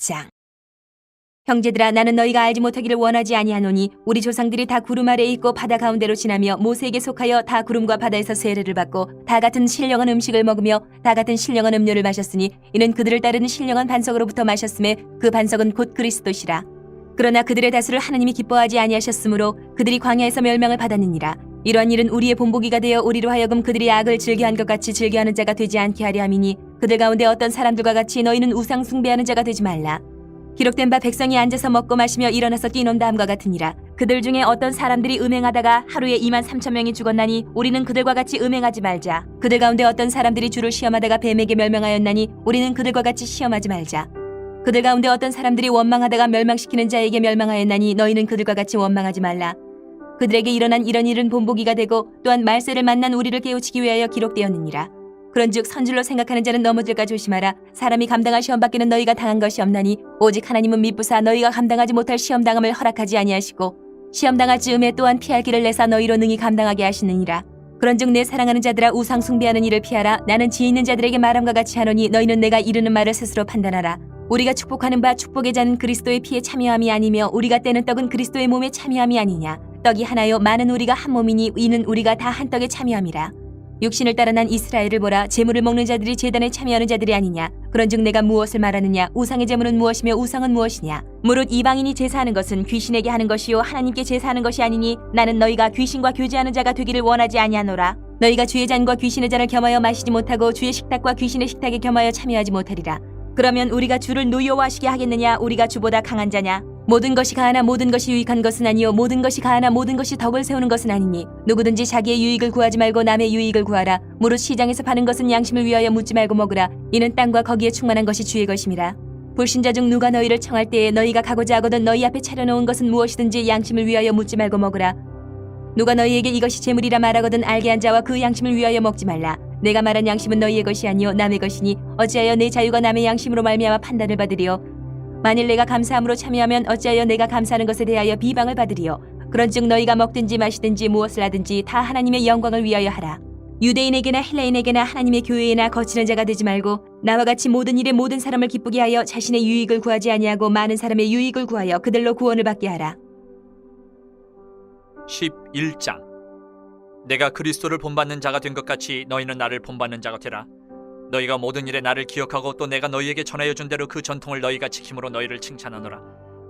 장. 형제들아, 나는 너희가 알지 못하기를 원하지 아니하노니 우리 조상들이 다 구름 아래에 있고 바다 가운데로 지나며 모세에게 속하여 다 구름과 바다에서 세례를 받고 다 같은 신령한 음식을 먹으며 다 같은 신령한 음료를 마셨으니 이는 그들을 따르는 신령한 반석으로부터 마셨음에 그 반석은 곧 그리스도시라. 그러나 그들의 다수를 하나님이 기뻐하지 아니하셨으므로 그들이 광야에서 멸망을 받았느니라. 이러한 일은 우리의 본보기가 되어 우리로 하여금 그들이 악을 즐겨한 것 같이 즐겨하는 자가 되지 않게 하려 함이니 그들 가운데 어떤 사람들과 같이 너희는 우상 숭배하는 자가 되지 말라. 기록된 바 백성이 앉아서 먹고 마시며 일어나서 뛰논 다음과 같으니라. 그들 중에 어떤 사람들이 음행하다가 하루에 23,000명이 죽었나니 우리는 그들과 같이 음행하지 말자. 그들 가운데 어떤 사람들이 주를 시험하다가 뱀에게 멸망하였나니 우리는 그들과 같이 시험하지 말자. 그들 가운데 어떤 사람들이 원망하다가 멸망시키는 자에게 멸망하였나니 너희는 그들과 같이 원망하지 말라. 그들에게 일어난 이런 일은 본보기가 되고 또한 말세를 만난 우리를 깨우치기 위하여 기록되었느니라. 그런즉 선줄로 생각하는 자는 넘어질까 조심하라. 사람이 감당할 시험 밖에는 너희가 당한 것이 없나니 오직 하나님은 미쁘사 너희가 감당하지 못할 시험 당함을 허락하지 아니하시고 시험 당할 즈음에 또한 피할 길을 내사 너희로 능히 감당하게 하시느니라. 그런즉 내 사랑하는 자들아, 우상 숭배하는 일을 피하라. 나는 지혜 있는 자들에게 말함과 같이 하노니 너희는 내가 이르는 말을 스스로 판단하라. 우리가 축복하는 바 축복의 자는 그리스도의 피에 참여함이 아니며 우리가 떼는 떡은 그리스도의 몸에 참여함이 아니냐. 떡이 하나요 많은 우리가 한 몸이니 이는 우리가 다 한 떡에 참여함이라. 육신을 따라 난 이스라엘을 보라. 제물을 먹는 자들이 제단에 참여하는 자들이 아니냐. 그런즉 내가 무엇을 말하느냐. 우상의 제물은 무엇이며 우상은 무엇이냐. 무릇 이방인이 제사하는 것은 귀신에게 하는 것이요 하나님께 제사하는 것이 아니니 나는 너희가 귀신과 교제하는 자가 되기를 원하지 아니하노라. 너희가 주의 잔과 귀신의 잔을 겸하여 마시지 못하고 주의 식탁과 귀신의 식탁에 겸하여 참여하지 못하리라. 그러면 우리가 주를 노여워하시게 하겠느냐. 우리가 주보다 강한 자냐. 모든 것이 가하나 모든 것이 유익한 것은 아니요 모든 것이 가하나 모든 것이 덕을 세우는 것은 아니니 누구든지 자기의 유익을 구하지 말고 남의 유익을 구하라. 무릇 시장에서 파는 것은 양심을 위하여 묻지 말고 먹으라. 이는 땅과 거기에 충만한 것이 주의 것임이라. 불신자 중 누가 너희를 청할 때에 너희가 가고자 하거든 너희 앞에 차려놓은 것은 무엇이든지 양심을 위하여 묻지 말고 먹으라. 누가 너희에게 이것이 재물이라 말하거든 알게 한 자와 그 양심을 위하여 먹지 말라. 내가 말한 양심은 너희의 것이 아니요 남의 것이니 어찌하여 내 자유가 남의 양심으로 말미암아 판단을 받으리요. 만일 내가 감사함으로 참여하면 어찌하여 내가 감사하는 것에 대하여 비방을 받으리요. 그런즉 너희가 먹든지 마시든지 무엇을 하든지 다 하나님의 영광을 위하여 하라. 유대인에게나 헬라인에게나 하나님의 교회에나 거치는 자가 되지 말고 나와 같이 모든 일에 모든 사람을 기쁘게 하여 자신의 유익을 구하지 아니하고 많은 사람의 유익을 구하여 그들로 구원을 받게 하라. 11장. 내가 그리스도를 본받는 자가 된 것 같이 너희는 나를 본받는 자가 되라. 너희가 모든 일에 나를 기억하고 또 내가 너희에게 전하여 준 대로 그 전통을 너희가 지킴으로 너희를 칭찬하노라.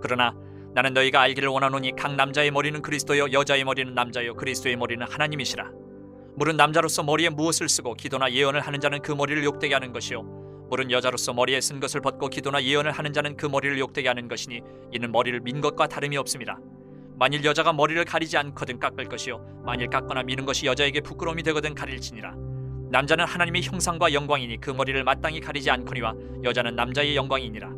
그러나 나는 너희가 알기를 원하노니 각 남자의 머리는 그리스도요 여자의 머리는 남자요 그리스도의 머리는 하나님이시라. 물은 남자로서 머리에 무엇을 쓰고 기도나 예언을 하는 자는 그 머리를 욕되게 하는 것이요 물은 여자로서 머리에 쓴 것을 벗고 기도나 예언을 하는 자는 그 머리를 욕되게 하는 것이니 이는 머리를 민 것과 다름이 없습니다. 만일 여자가 머리를 가리지 않거든 깎을 것이요 만일 깎거나 미는 것이 여자에게 부끄러움이 되거든 가릴지니라. 남자는 하나님의 형상과 영광이니 그 머리를 마땅히 가리지 않거니와 여자는 남자의 영광이니라.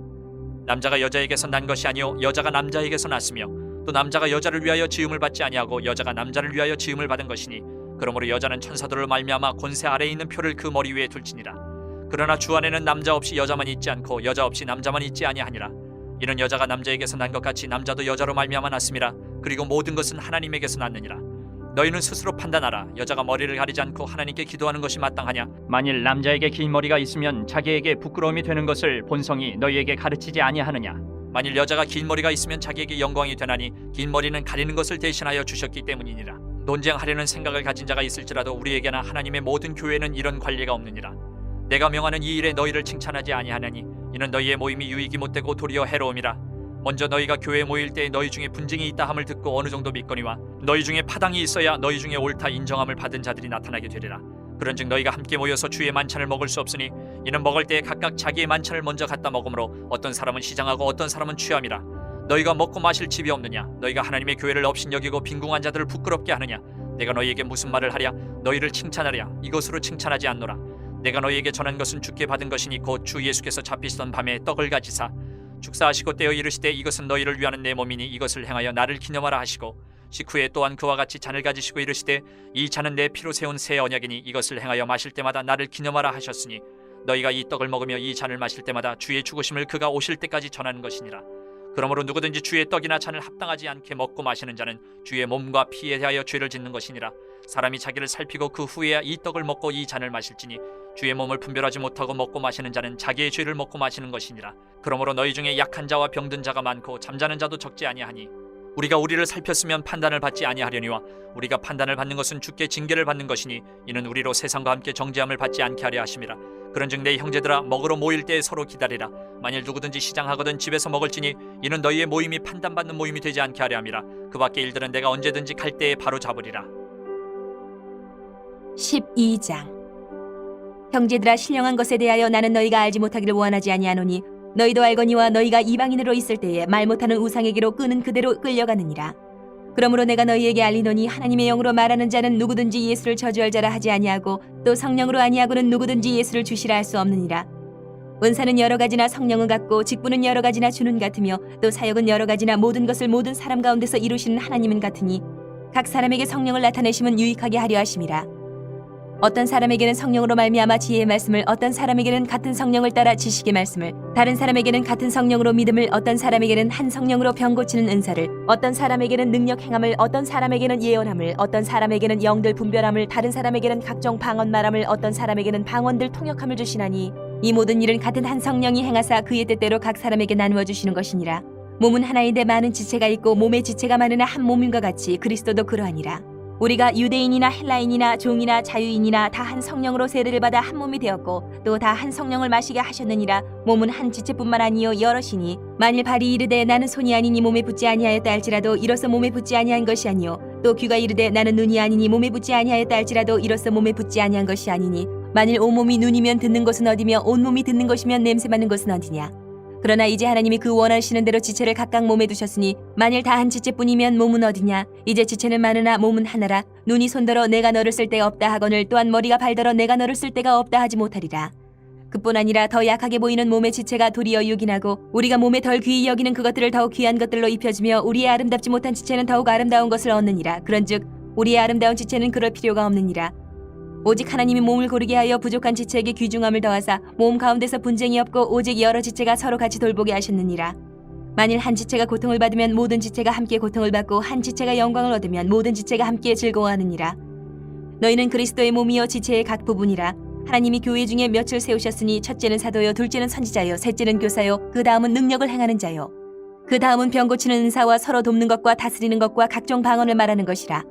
남자가 여자에게서 난 것이 아니요 여자가 남자에게서 났으며 또 남자가 여자를 위하여 지음을 받지 아니하고 여자가 남자를 위하여 지음을 받은 것이니 그러므로 여자는 천사들을 말미암아 권세 아래에 있는 표를 그 머리 위에 둘지니라. 그러나 주 안에는 남자 없이 여자만 있지 않고 여자 없이 남자만 있지 아니하니라. 이는 여자가 남자에게서 난 것 같이 남자도 여자로 말미암아 났음이라. 그리고 모든 것은 하나님에게서 났느니라. 너희는 스스로 판단하라. 여자가 머리를 가리지 않고 하나님께 기도하는 것이 마땅하냐. 만일 남자에게 긴 머리가 있으면 자기에게 부끄러움이 되는 것을 본성이 너희에게 가르치지 아니하느냐. 만일 여자가 긴 머리가 있으면 자기에게 영광이 되나니 긴 머리는 가리는 것을 대신하여 주셨기 때문이니라. 논쟁하려는 생각을 가진 자가 있을지라도 우리에게나 하나님의 모든 교회는 이런 관리가 없느니라. 내가 명하는 이 일에 너희를 칭찬하지 아니하나니 이는 너희의 모임이 유익이 못되고 도리어 해로움이라. 먼저 너희가 교회에 모일 때 너희 중에 분쟁이 있다 함을 듣고 어느 정도 믿거니와 너희 중에 파당이 있어야 너희 중에 옳다 인정함을 받은 자들이 나타나게 되리라. 그런즉 너희가 함께 모여서 주의 만찬을 먹을 수 없으니 이는 먹을 때에 각각 자기의 만찬을 먼저 갖다 먹으므로 어떤 사람은 시장하고 어떤 사람은 취함이라. 너희가 먹고 마실 집이 없느냐. 너희가 하나님의 교회를 업신여기고 빈궁한 자들을 부끄럽게 하느냐. 내가 너희에게 무슨 말을 하랴. 너희를 칭찬하랴. 이것으로 칭찬하지 않노라. 내가 너희에게 전한 것은 주께 받은 것이니 곧 주 예수께서 잡히시던 밤에 떡을 가지사 축사하시고 떼어 이르시되 이것은 너희를 위하는 내 몸이니 이것을 행하여 나를 기념하라 하시고 식후에 또한 그와 같이 잔을 가지시고 이르시되 이 잔은 내 피로 세운 새 언약이니 이것을 행하여 마실 때마다 나를 기념하라 하셨으니 너희가 이 떡을 먹으며 이 잔을 마실 때마다 주의 죽으심을 그가 오실 때까지 전하는 것이니라. 그러므로 누구든지 주의 떡이나 잔을 합당하지 않게 먹고 마시는 자는 주의 몸과 피에 대하여 죄를 짓는 것이니라. 사람이 자기를 살피고 그 후에야 이 떡을 먹고 이 잔을 마실지니 주의 몸을 분별하지 못하고 먹고 마시는 자는 자기의 죄를 먹고 마시는 것이니라. 그러므로 너희 중에 약한 자와 병든 자가 많고 잠자는 자도 적지 아니하니 우리가 우리를 살폈으면 판단을 받지 아니하려니와 우리가 판단을 받는 것은 주께 징계를 받는 것이니 이는 우리로 세상과 함께 정죄함을 받지 않게 하려 하심이라. 그런즉 내 형제들아 먹으러 모일 때에 서로 기다리라. 만일 누구든지 시장하거든 집에서 먹을지니 이는 너희의 모임이 판단받는 모임이 되지 않게 하려 함이라. 그 밖의 일들은 내가 언제든지 갈 때에 바로 잡으리라. 12장. 형제들아, 신령한 것에 대하여 나는 너희가 알지 못하기를 원하지 아니하노니 너희도 알거니와 너희가 이방인으로 있을 때에 말 못하는 우상에게로 끄는 그대로 끌려가느니라. 그러므로 내가 너희에게 알리노니 하나님의 영으로 말하는 자는 누구든지 예수를 저주할 자라 하지 아니하고 또 성령으로 아니하고는 누구든지 예수를 주시라 할 수 없느니라. 은사는 여러 가지나 성령은 같고 직분은 여러 가지나 주는 같으며 또 사역은 여러 가지나 모든 것을 모든 사람 가운데서 이루시는 하나님은 같으니 각 사람에게 성령을 나타내심은 유익하게 하려 하심이라. 어떤 사람에게는 성령으로 말미암아 지혜의 말씀을, 어떤 사람에게는 같은 성령을 따라 지식의 말씀을, 다른 사람에게는 같은 성령으로 믿음을, 어떤 사람에게는 한 성령으로 병 고치는 은사를, 어떤 사람에게는 능력 행함을, 어떤 사람에게는 예언함을, 어떤 사람에게는 영들 분별함을, 다른 사람에게는 각종 방언 말함을, 어떤 사람에게는 방언들 통역함을 주시나니 이 모든 일은 같은 한 성령이 행하사 그의 뜻대로 각 사람에게 나누어 주시는 것이니라. 몸은 하나인데 많은 지체가 있고 몸의 지체가 많으나 한 몸인과 같이 그리스도도 그러하니라. 우리가 유대인이나 헬라인이나 종이나 자유인이나 다 한 성령으로 세례를 받아 한 몸이 되었고 또 다 한 성령을 마시게 하셨느니라. 몸은 한 지체뿐만 아니요 여럿이니 만일 발이 이르되 나는 손이 아니니 몸에 붙지 아니하였다 할지라도 이로써 몸에 붙지 아니한 것이 아니요 또 귀가 이르되 나는 눈이 아니니 몸에 붙지 아니하였다 할지라도 이로써 몸에 붙지 아니한 것이 아니니 만일 온몸이 눈이면 듣는 것은 어디며 온몸이 듣는 것이면 냄새 맡는 것은 어디냐. 그러나 이제 하나님이 그 원하시는 대로 지체를 각각 몸에 두셨으니 만일 다 한 지체뿐이면 몸은 어디냐. 이제 지체는 많으나 몸은 하나라. 눈이 손더러 내가 너를 쓸 데가 없다 하거늘 또한 머리가 발더러 내가 너를 쓸 데가 없다 하지 못하리라. 그뿐 아니라 더 약하게 보이는 몸의 지체가 도리어 유긴하고 우리가 몸에 덜 귀히 여기는 그것들을 더욱 귀한 것들로 입혀주며 우리의 아름답지 못한 지체는 더욱 아름다운 것을 얻느니라. 그런즉 우리의 아름다운 지체는 그럴 필요가 없느니라. 오직 하나님이 몸을 고르게 하여 부족한 지체에게 귀중함을 더하사 몸 가운데서 분쟁이 없고 오직 여러 지체가 서로 같이 돌보게 하셨느니라. 만일 한 지체가 고통을 받으면 모든 지체가 함께 고통을 받고 한 지체가 영광을 얻으면 모든 지체가 함께 즐거워하느니라. 너희는 그리스도의 몸이요 지체의 각 부분이라. 하나님이 교회 중에 몇을 세우셨으니 첫째는 사도요, 둘째는 선지자요, 셋째는 교사요, 그 다음은 능력을 행하는 자요, 그 다음은 병 고치는 은사와 서로 돕는 것과 다스리는 것과 각종 방언을 말하는 것이라.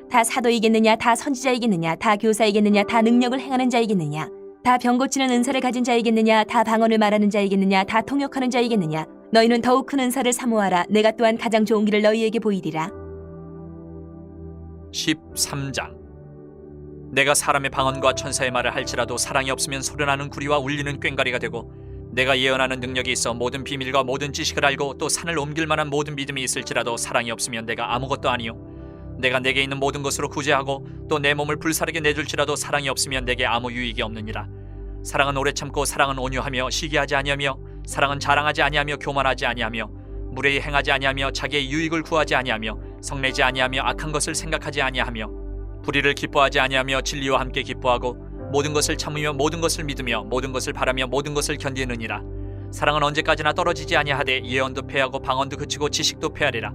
다 사도이겠느냐, 다 선지자이겠느냐, 다 교사이겠느냐, 다 능력을 행하는 자이겠느냐, 다 병 고치는 은사를 가진 자이겠느냐, 다 방언을 말하는 자이겠느냐, 다 통역하는 자이겠느냐. 너희는 더욱 큰 은사를 사모하라. 내가 또한 가장 좋은 길을 너희에게 보이리라. 13장. 내가 사람의 방언과 천사의 말을 할지라도 사랑이 없으면 소련하는 구리와 울리는 꽹과리가 되고 내가 예언하는 능력이 있어 모든 비밀과 모든 지식을 알고 또 산을 옮길 만한 모든 믿음이 있을지라도 사랑이 없으면 내가 아무것도 아니요 내가 내게 있는 모든 것으로 구제하고 또 내 몸을 불사르게 내줄지라도 사랑이 없으면 내게 아무 유익이 없느니라. 사랑은 오래 참고 사랑은 온유하며 시기하지 아니하며 사랑은 자랑하지 아니하며 교만하지 아니하며 무례히 행하지 아니하며 자기의 유익을 구하지 아니하며 성내지 아니하며 악한 것을 생각하지 아니하며 불의를 기뻐하지 아니하며 진리와 함께 기뻐하고 모든 것을 참으며 모든 것을 믿으며 모든 것을 바라며 모든 것을 견디느니라. 사랑은 언제까지나 떨어지지 아니하되 예언도 패하고 방언도 그치고 지식도 패하리라.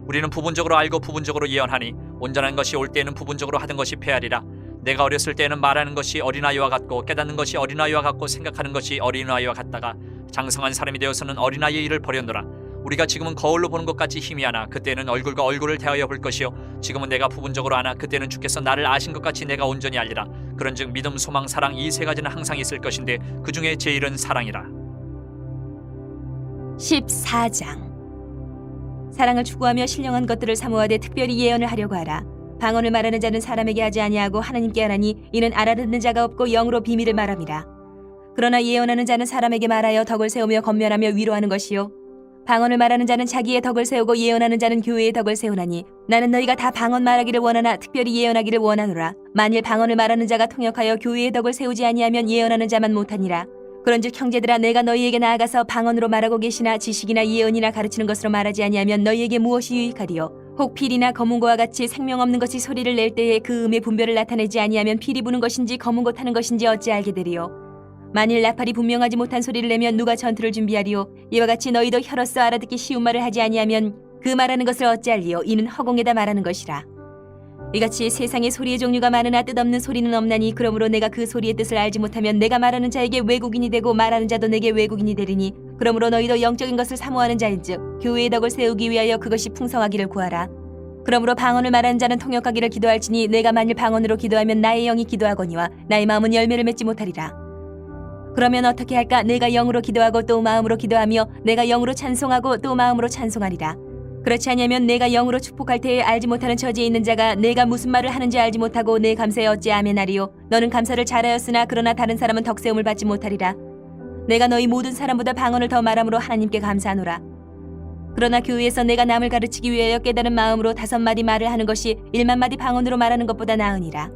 우리는 부분적으로 알고 부분적으로 예언하니 온전한 것이 올 때에는 부분적으로 하던 것이 패하리라. 내가 어렸을 때에는 말하는 것이 어린아이와 같고 깨닫는 것이 어린아이와 같고 생각하는 것이 어린아이와 같다가 장성한 사람이 되어서는 어린아이의 일을 버렸노라. 우리가 지금은 거울로 보는 것 같이 희미하나 그때는 얼굴과 얼굴을 대하여 볼 것이요 지금은 내가 부분적으로 아나 그때는 주께서 나를 아신 것 같이 내가 온전히 알리라. 그런즉 믿음, 소망, 사랑 이 세 가지는 항상 있을 것인데 그 중에 제일은 사랑이라. 14장. 사랑을 추구하며 신령한 것들을 사모하되 특별히 예언을 하려고 하라. 방언을 말하는 자는 사람에게 하지 아니하고 하나님께 하나니 이는 알아듣는 자가 없고 영으로 비밀을 말함이라. 그러나 예언하는 자는 사람에게 말하여 덕을 세우며 건면하며 위로하는 것이요 방언을 말하는 자는 자기의 덕을 세우고 예언하는 자는 교회의 덕을 세우나니 나는 너희가 다 방언 말하기를 원하나 특별히 예언하기를 원하노라. 만일 방언을 말하는 자가 통역하여 교회의 덕을 세우지 아니하면 예언하는 자만 못하니라. 그런즉 형제들아, 내가 너희에게 나아가서 방언으로 말하고 계시나 지식이나 예언이나 가르치는 것으로 말하지 아니하면 너희에게 무엇이 유익하리요? 혹 필이나 검은고와 같이 생명 없는 것이 소리를 낼 때에 그 음의 분별을 나타내지 아니하면 필이 부는 것인지 검은고 타는 것인지 어찌 알게 되리요? 만일 나팔이 분명하지 못한 소리를 내면 누가 전투를 준비하리요? 이와 같이 너희도 혀로서 알아듣기 쉬운 말을 하지 아니하면 그 말하는 것을 어찌 알리요? 이는 허공에다 말하는 것이라. 이같이 세상에 소리의 종류가 많으나 뜻없는 소리는 없나니 그러므로 내가 그 소리의 뜻을 알지 못하면 내가 말하는 자에게 왜곡인이 되고 말하는 자도 내게 왜곡인이 되리니 그러므로 너희도 영적인 것을 사모하는 자인즉 교회의 덕을 세우기 위하여 그것이 풍성하기를 구하라. 그러므로 방언을 말하는 자는 통역하기를 기도할지니 내가 만일 방언으로 기도하면 나의 영이 기도하거니와 나의 마음은 열매를 맺지 못하리라. 그러면 어떻게 할까? 내가 영으로 기도하고 또 마음으로 기도하며 내가 영으로 찬송하고 또 마음으로 찬송하리라. 그렇지 아니하면 내가 영으로 축복할 때에 알지 못하는 처지에 있는 자가 내가 무슨 말을 하는지 알지 못하고 내 감사에 어찌 아멘하리요. 너는 감사를 잘하였으나 그러나 다른 사람은 덕세움을 받지 못하리라. 내가 너희 모든 사람보다 방언을 더 말함으로 하나님께 감사하노라. 그러나 교회에서 내가 남을 가르치기 위하여 깨달은 마음으로 5마디 말을 하는 것이 1만마디 방언으로 말하는 것보다 나으니라.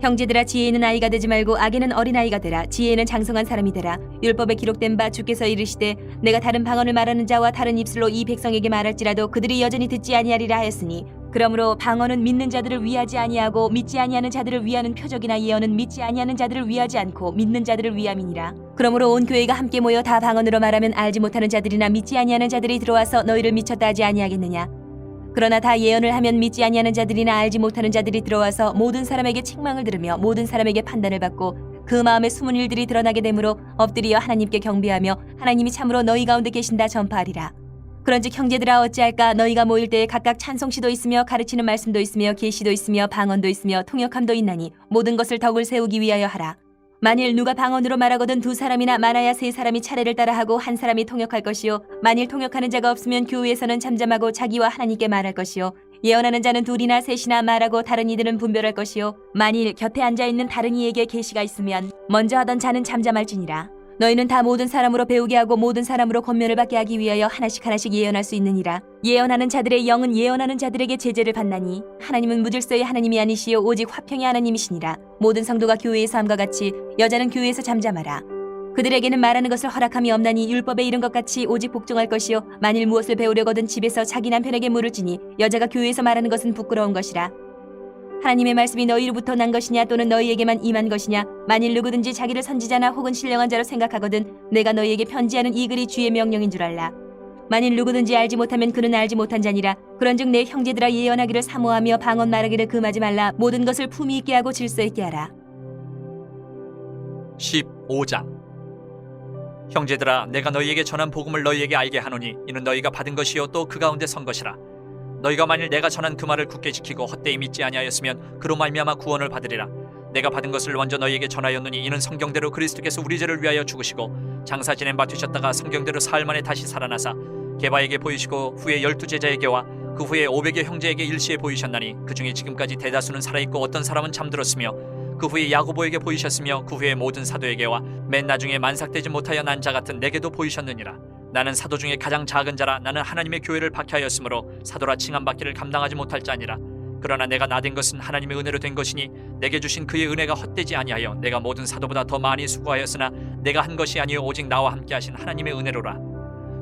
형제들아, 지혜는 아이가 되지 말고 악에는 어린아이가 되라. 지혜는 장성한 사람이 되라. 율법에 기록된 바 주께서 이르시되 내가 다른 방언을 말하는 자와 다른 입술로 이 백성에게 말할지라도 그들이 여전히 듣지 아니하리라 하였으니 그러므로 방언은 믿는 자들을 위하지 아니하고 믿지 아니하는 자들을 위하는 표적이나 예언은 믿지 아니하는 자들을 위하지 않고 믿는 자들을 위함이니라. 그러므로 온 교회가 함께 모여 다 방언으로 말하면 알지 못하는 자들이나 믿지 아니하는 자들이 들어와서 너희를 미쳤다 하지 아니하겠느냐. 그러나 다 예언을 하면 믿지 아니하는 자들이나 알지 못하는 자들이 들어와서 모든 사람에게 책망을 들으며 모든 사람에게 판단을 받고 그 마음에 숨은 일들이 드러나게 되므로 엎드리어 하나님께 경배하며 하나님이 참으로 너희 가운데 계신다 전파하리라. 그런즉 형제들아, 어찌할까? 너희가 모일 때에 각각 찬송시도 있으며 가르치는 말씀도 있으며 계시도 있으며 방언도 있으며 통역함도 있나니 모든 것을 덕을 세우기 위하여 하라. 만일 누가 방언으로 말하거든 2사람이나 많아야 3사람이 차례를 따라하고 한 사람이 통역할 것이요 만일 통역하는 자가 없으면 교회에서는 잠잠하고 자기와 하나님께 말할 것이요 예언하는 자는 2이나 3이나 말하고 다른 이들은 분별할 것이요 만일 곁에 앉아있는 다른 이에게 계시가 있으면 먼저 하던 자는 잠잠할지니라. 너희는 다 모든 사람으로 배우게 하고 모든 사람으로 권면을 받게 하기 위하여 하나씩 하나씩 예언할 수 있느니라. 예언하는 자들의 영은 예언하는 자들에게 제재를 받나니 하나님은 무질서의 하나님이 아니시요 오직 화평의 하나님이시니라. 모든 성도가 교회에서 함과 같이 여자는 교회에서 잠잠하라. 그들에게는 말하는 것을 허락함이 없나니 율법에 이른 것 같이 오직 복종할 것이요 만일 무엇을 배우려거든 집에서 자기 남편에게 물을 지니 여자가 교회에서 말하는 것은 부끄러운 것이라. 하나님의 말씀이 너희로부터 난 것이냐 또는 너희에게만 임한 것이냐. 만일 누구든지 자기를 선지자나 혹은 신령한 자로 생각하거든 내가 너희에게 편지하는 이 글이 주의 명령인 줄 알라. 만일 누구든지 알지 못하면 그는 알지 못한 자니라. 그런즉 내 형제들아, 예언하기를 사모하며 방언 말하기를 금하지 말라. 모든 것을 품위 있게 하고 질서 있게 하라. 15장. 형제들아, 내가 너희에게 전한 복음을 너희에게 알게 하노니 이는 너희가 받은 것이요 또 그 가운데 선 것이라. 너희가 만일 내가 전한 그 말을 굳게 지키고 헛되이 믿지 아니하였으면 그로 말미암아 구원을 받으리라. 내가 받은 것을 먼저 너희에게 전하였노니 이는 성경대로 그리스도께서 우리 죄를 위하여 죽으시고 장사 지낸 바 되셨다가 성경대로 사흘 만에 다시 살아나사 게바에게 보이시고 후에 12제자에게와 그 후에 500여 형제에게 일시에 보이셨나니 그 중에 지금까지 대다수는 살아있고 어떤 사람은 잠들었으며 그 후에 야고보에게 보이셨으며 그 후에 모든 사도에게와 맨 나중에 만삭되지 못하여 난 자 같은 내게도 보이셨느니라. 나는 사도 중에 가장 작은 자라. 나는 하나님의 교회를 박해하였으므로 사도라 칭함받기를 감당하지 못할 자니라. 그러나 내가 나된 것은 하나님의 은혜로 된 것이니 내게 주신 그의 은혜가 헛되지 아니하여 내가 모든 사도보다 더 많이 수고하였으나 내가 한 것이 아니요 오직 나와 함께 하신 하나님의 은혜로라.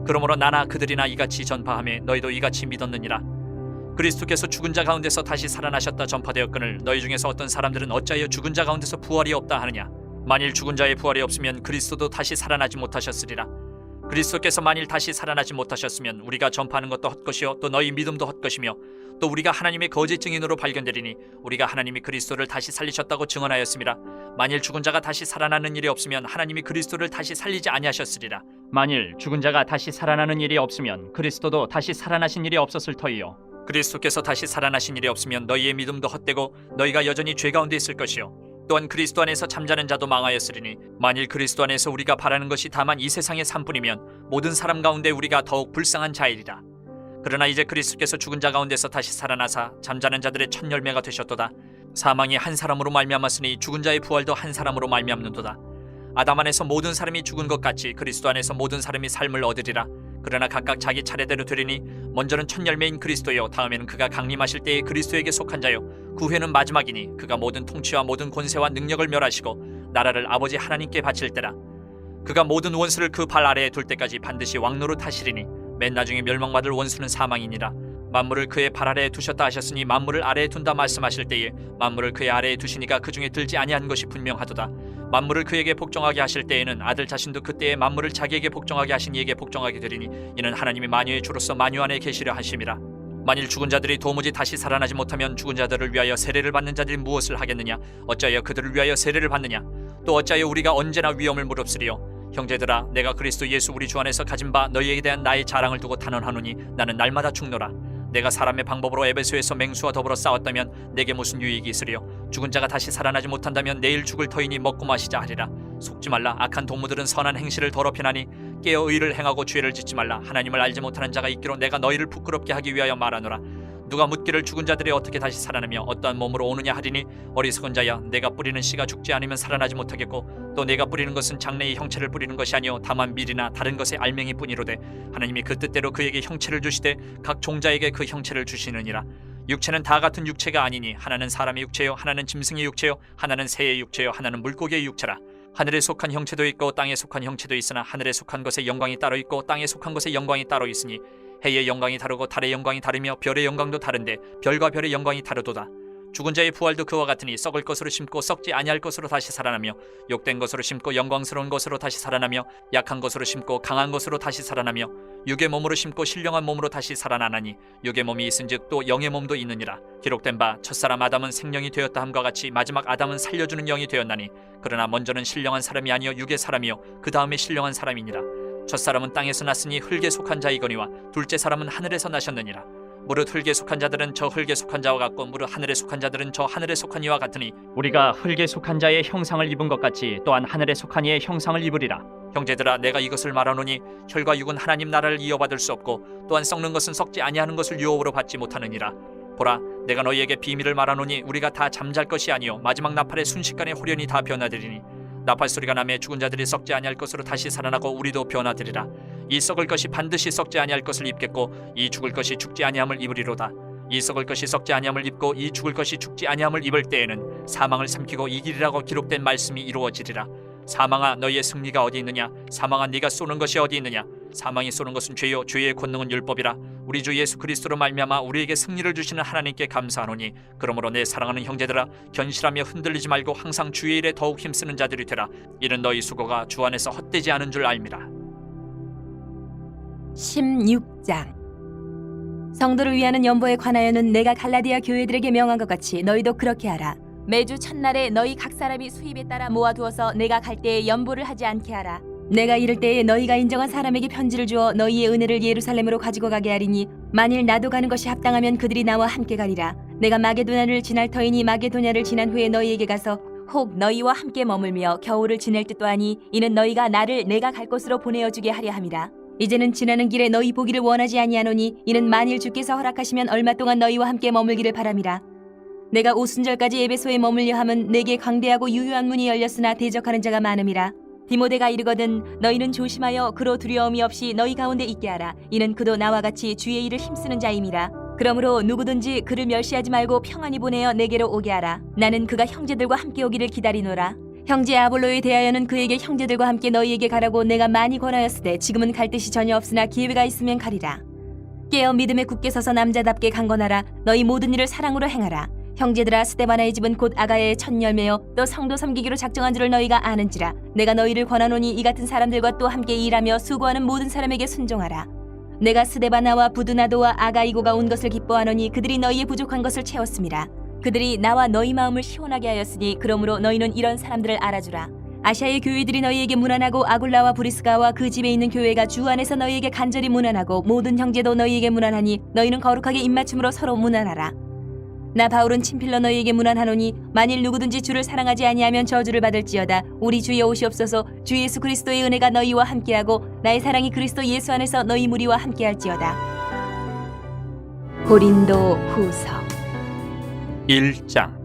그러므로 나나 그들이나 이같이 전파하며 너희도 이같이 믿었느니라. 그리스도께서 죽은 자 가운데서 다시 살아나셨다 전파되었거늘 너희 중에서 어떤 사람들은 어찌하여 죽은 자 가운데서 부활이 없다 하느냐. 만일 죽은 자의 부활이 없으면 그리스도도 다시 살아나지 못하셨으리라. 그리스도께서 만일 다시 살아나지 못하셨으면 우리가 전파하는 것도 헛것이요 또 너희 믿음도 헛것이며 또 우리가 하나님의 거짓 증인으로 발견되리니 우리가 하나님이 그리스도를 다시 살리셨다고 증언하였음이라. 만일 죽은 자가 다시 살아나는 일이 없으면 하나님이 그리스도를 다시 살리지 아니하셨으리라. 만일 죽은 자가 다시 살아나는 일이 없으면 그리스도도 다시 살아나신 일이 없었을 터이요 그리스도께서 다시 살아나신 일이 없으면 너희의 믿음도 헛되고 너희가 여전히 죄 가운데 있을 것이요 또한 그리스도 안에서 잠자는 자도 망하였으리니 만일 그리스도 안에서 우리가 바라는 것이 다만 이 세상의 삶뿐이면 모든 사람 가운데 우리가 더욱 불쌍한 자이리라. 그러나 이제 그리스도께서 죽은 자 가운데서 다시 살아나사 잠자는 자들의 첫 열매가 되셨도다. 사망이 한 사람으로 말미암았으니 죽은 자의 부활도 한 사람으로 말미암는도다. 아담 안에서 모든 사람이 죽은 것 같이 그리스도 안에서 모든 사람이 삶을 얻으리라. 그러나 각각 자기 차례대로 되리니 먼저는 첫 열매인 그리스도요 다음에는 그가 강림하실 때에 그리스도에게 속한 자요 그 후에는 마지막이니 그가 모든 통치와 모든 권세와 능력을 멸하시고 나라를 아버지 하나님께 바칠 때라. 그가 모든 원수를 그 발 아래에 둘 때까지 반드시 왕노로 타시리니 맨 나중에 멸망받을 원수는 사망이니라. 만물을 그의 발 아래에 두셨다 하셨으니 만물을 아래에 둔다 말씀하실 때에 만물을 그의 아래에 두시니까 그 중에 들지 아니한 것이 분명하도다. 만물을 그에게 복종하게 하실 때에는 아들 자신도 그때에 만물을 자기에게 복종하게 하신 이에게 복종하게 되리니 이는 하나님이 만유의 주로서 만유 안에 계시려 하심이라. 만일 죽은 자들이 도무지 다시 살아나지 못하면 죽은 자들을 위하여 세례를 받는 자들이 무엇을 하겠느냐? 어찌하여 그들을 위하여 세례를 받느냐? 또 어찌하여 우리가 언제나 위험을 무릅쓰리요? 형제들아, 내가 그리스도 예수 우리 주 안에서 가진 바 너희에게 대한 나의 자랑을 두고 탄원하노니 나는 날마다 죽노라. 내가 사람의 방법으로 에베소에서 맹수와 더불어 싸웠다면 내게 무슨 유익이 있으리요? 죽은 자가 다시 살아나지 못한다면 내일 죽을 터이니 먹고 마시자 하리라. 속지 말라. 악한 동무들은 선한 행실을 더럽히나니 깨어 의를 행하고 죄를 짓지 말라. 하나님을 알지 못하는 자가 있기로 내가 너희를 부끄럽게 하기 위하여 말하노라. 누가 묻기를 죽은 자들이 어떻게 다시 살아나며 어떠한 몸으로 오느냐 하리니 어리석은 자야, 내가 뿌리는 씨가 죽지 않으면 살아나지 못하겠고 또 내가 뿌리는 것은 장래의 형체를 뿌리는 것이 아니요 다만 밀이나 다른 것의 알맹이뿐이로되 하나님이 그 뜻대로 그에게 형체를 주시되 각 종자에게 그 형체를 주시느니라. 육체는 다 같은 육체가 아니니 하나는 사람의 육체요 하나는 짐승의 육체요 하나는 새의 육체요 하나는 물고기의 육체라. 하늘에 속한 형체도 있고 땅에 속한 형체도 있으나 하늘에 속한 것의 영광이 따로 있고 땅에 속한 것의 영광이 따로 있으니 해의 영광이 다르고 달의 영광이 다르며 별의 영광도 다른데 별과 별의 영광이 다르도다. 죽은 자의 부활도 그와 같으니 썩을 것으로 심고 썩지 아니할 것으로 다시 살아나며 욕된 것으로 심고 영광스러운 것으로 다시 살아나며 약한 것으로 심고 강한 것으로 다시 살아나며 육의 몸으로 심고 신령한 몸으로 다시 살아나나니 육의 몸이 있은즉 또 영의 몸도 있느니라. 기록된 바 첫사람 아담은 생령이 되었다 함과 같이 마지막 아담은 살려주는 영이 되었나니 그러나 먼저는 신령한 사람이 아니요 육의 사람이요 그 다음에 신령한 사람이니라. 첫사람은 땅에서 났으니 흙에 속한 자이거니와 둘째 사람은 하늘에서 나셨느니라. 무릇 흙에 속한 자들은 저 흙에 속한 자와 같고 무릇 하늘에 속한 자들은 저 하늘에 속한 이와 같으니 우리가 흙에 속한 자의 형상을 입은 것 같이 또한 하늘에 속한 이의 형상을 입으리라. 형제들아, 내가 이것을 말하노니 혈과 육은 하나님 나라를 이어받을 수 없고 또한 썩는 것은 썩지 아니하는 것을 유업으로 받지 못하느니라. 보라, 내가 너희에게 비밀을 말하노니 우리가 다 잠잘 것이 아니요 마지막 나팔의 순식간에 홀연히 다 변화되리니 나팔 소리가 나매 죽은 자들이 썩지 아니할 것으로 다시 살아나고 우리도 변화되리라. 이 썩을 것이 반드시 썩지 아니할 것을 입겠고 이 죽을 것이 죽지 아니함을 입으리로다. 이 썩을 것이 썩지 아니함을 입고 이 죽을 것이 죽지 아니함을 입을 때에는 사망을 삼키고 이기리라고 기록된 말씀이 이루어지리라. 사망아, 너희의 승리가 어디 있느냐? 사망아, 네가 쏘는 것이 어디 있느냐? 사망이 쏘는 것은 죄요 죄의 권능은 율법이라. 우리 주 예수 그리스도로 말미암아 우리에게 승리를 주시는 하나님께 감사하노니 그러므로 내 사랑하는 형제들아, 견실하며 흔들리지 말고 항상 주의 일에 더욱 힘쓰는 자들이 되라. 이는 너희 수고가 주 안에서 헛되지 않은 줄 알미라. 16장. 성도를 위하는 연보에 관하여는 내가 갈라디아 교회들에게 명한 것 같이 너희도 그렇게 하라. 매주 첫날에 너희 각 사람이 수입에 따라 모아두어서 내가 갈 때에 연보를 하지 않게 하라. 내가 이를 때에 너희가 인정한 사람에게 편지를 주어 너희의 은혜를 예루살렘으로 가지고 가게 하리니 만일 나도 가는 것이 합당하면 그들이 나와 함께 가리라. 내가 마게도냐를 지날 터이니 마게도냐를 지난 후에 너희에게 가서 혹 너희와 함께 머물며 겨울을 지낼 듯도 하니 이는 너희가 나를 내가 갈 곳으로 보내어 주게 하려 함이라. 이제는 지나는 길에 너희 보기를 원하지 아니하노니 이는 만일 주께서 허락하시면 얼마 동안 너희와 함께 머물기를 바람이라. 내가 오순절까지 에베소에 머물려 함은 내게 광대하고 유효한 문이 열렸으나 대적하는 자가 많음이라. 디모데가 이르거든 너희는 조심하여 그로 두려움이 없이 너희 가운데 있게 하라. 이는 그도 나와 같이 주의 일을 힘쓰는 자임이라. 그러므로 누구든지 그를 멸시하지 말고 평안히 보내어 내게로 오게 하라. 나는 그가 형제들과 함께 오기를 기다리노라. 형제 아볼로에 대하여는 그에게 형제들과 함께 너희에게 가라고 내가 많이 권하였으되 지금은 갈 뜻이 전혀 없으나 기회가 있으면 가리라. 깨어 믿음에 굳게 서서 남자답게 강건하라. 너희 모든 일을 사랑으로 행하라. 형제들아, 스데바나의 집은 곧 아가야의 첫 열매요 또 성도 섬기기로 작정한 줄을 너희가 아는지라. 내가 너희를 권하노니 이 같은 사람들과 또 함께 일하며 수고하는 모든 사람에게 순종하라. 내가 스데바나와 부두나도와 아가이고가 온 것을 기뻐하노니 그들이 너희의 부족한 것을 채웠음이라. 그들이 나와 너희 마음을 시원하게 하였으니 그러므로 너희는 이런 사람들을 알아주라. 아시아의 교회들이 너희에게 문안하고 아굴라와 브리스가와 그 집에 있는 교회가 주 안에서 너희에게 간절히 문안하고 모든 형제도 너희에게 문안하니 너희는 거룩하게 입맞춤으로 서로 문안하라. 나 바울은 친필로 너희에게 문안하노니 만일 누구든지 주를 사랑하지 아니하면 저주를 받을지어다. 우리 주여 오시옵소서. 주 예수 그리스도의 은혜가 너희와 함께하고 나의 사랑이 그리스도 예수 안에서 너희 무리와 함께할지어다. 고린도 후서 1장.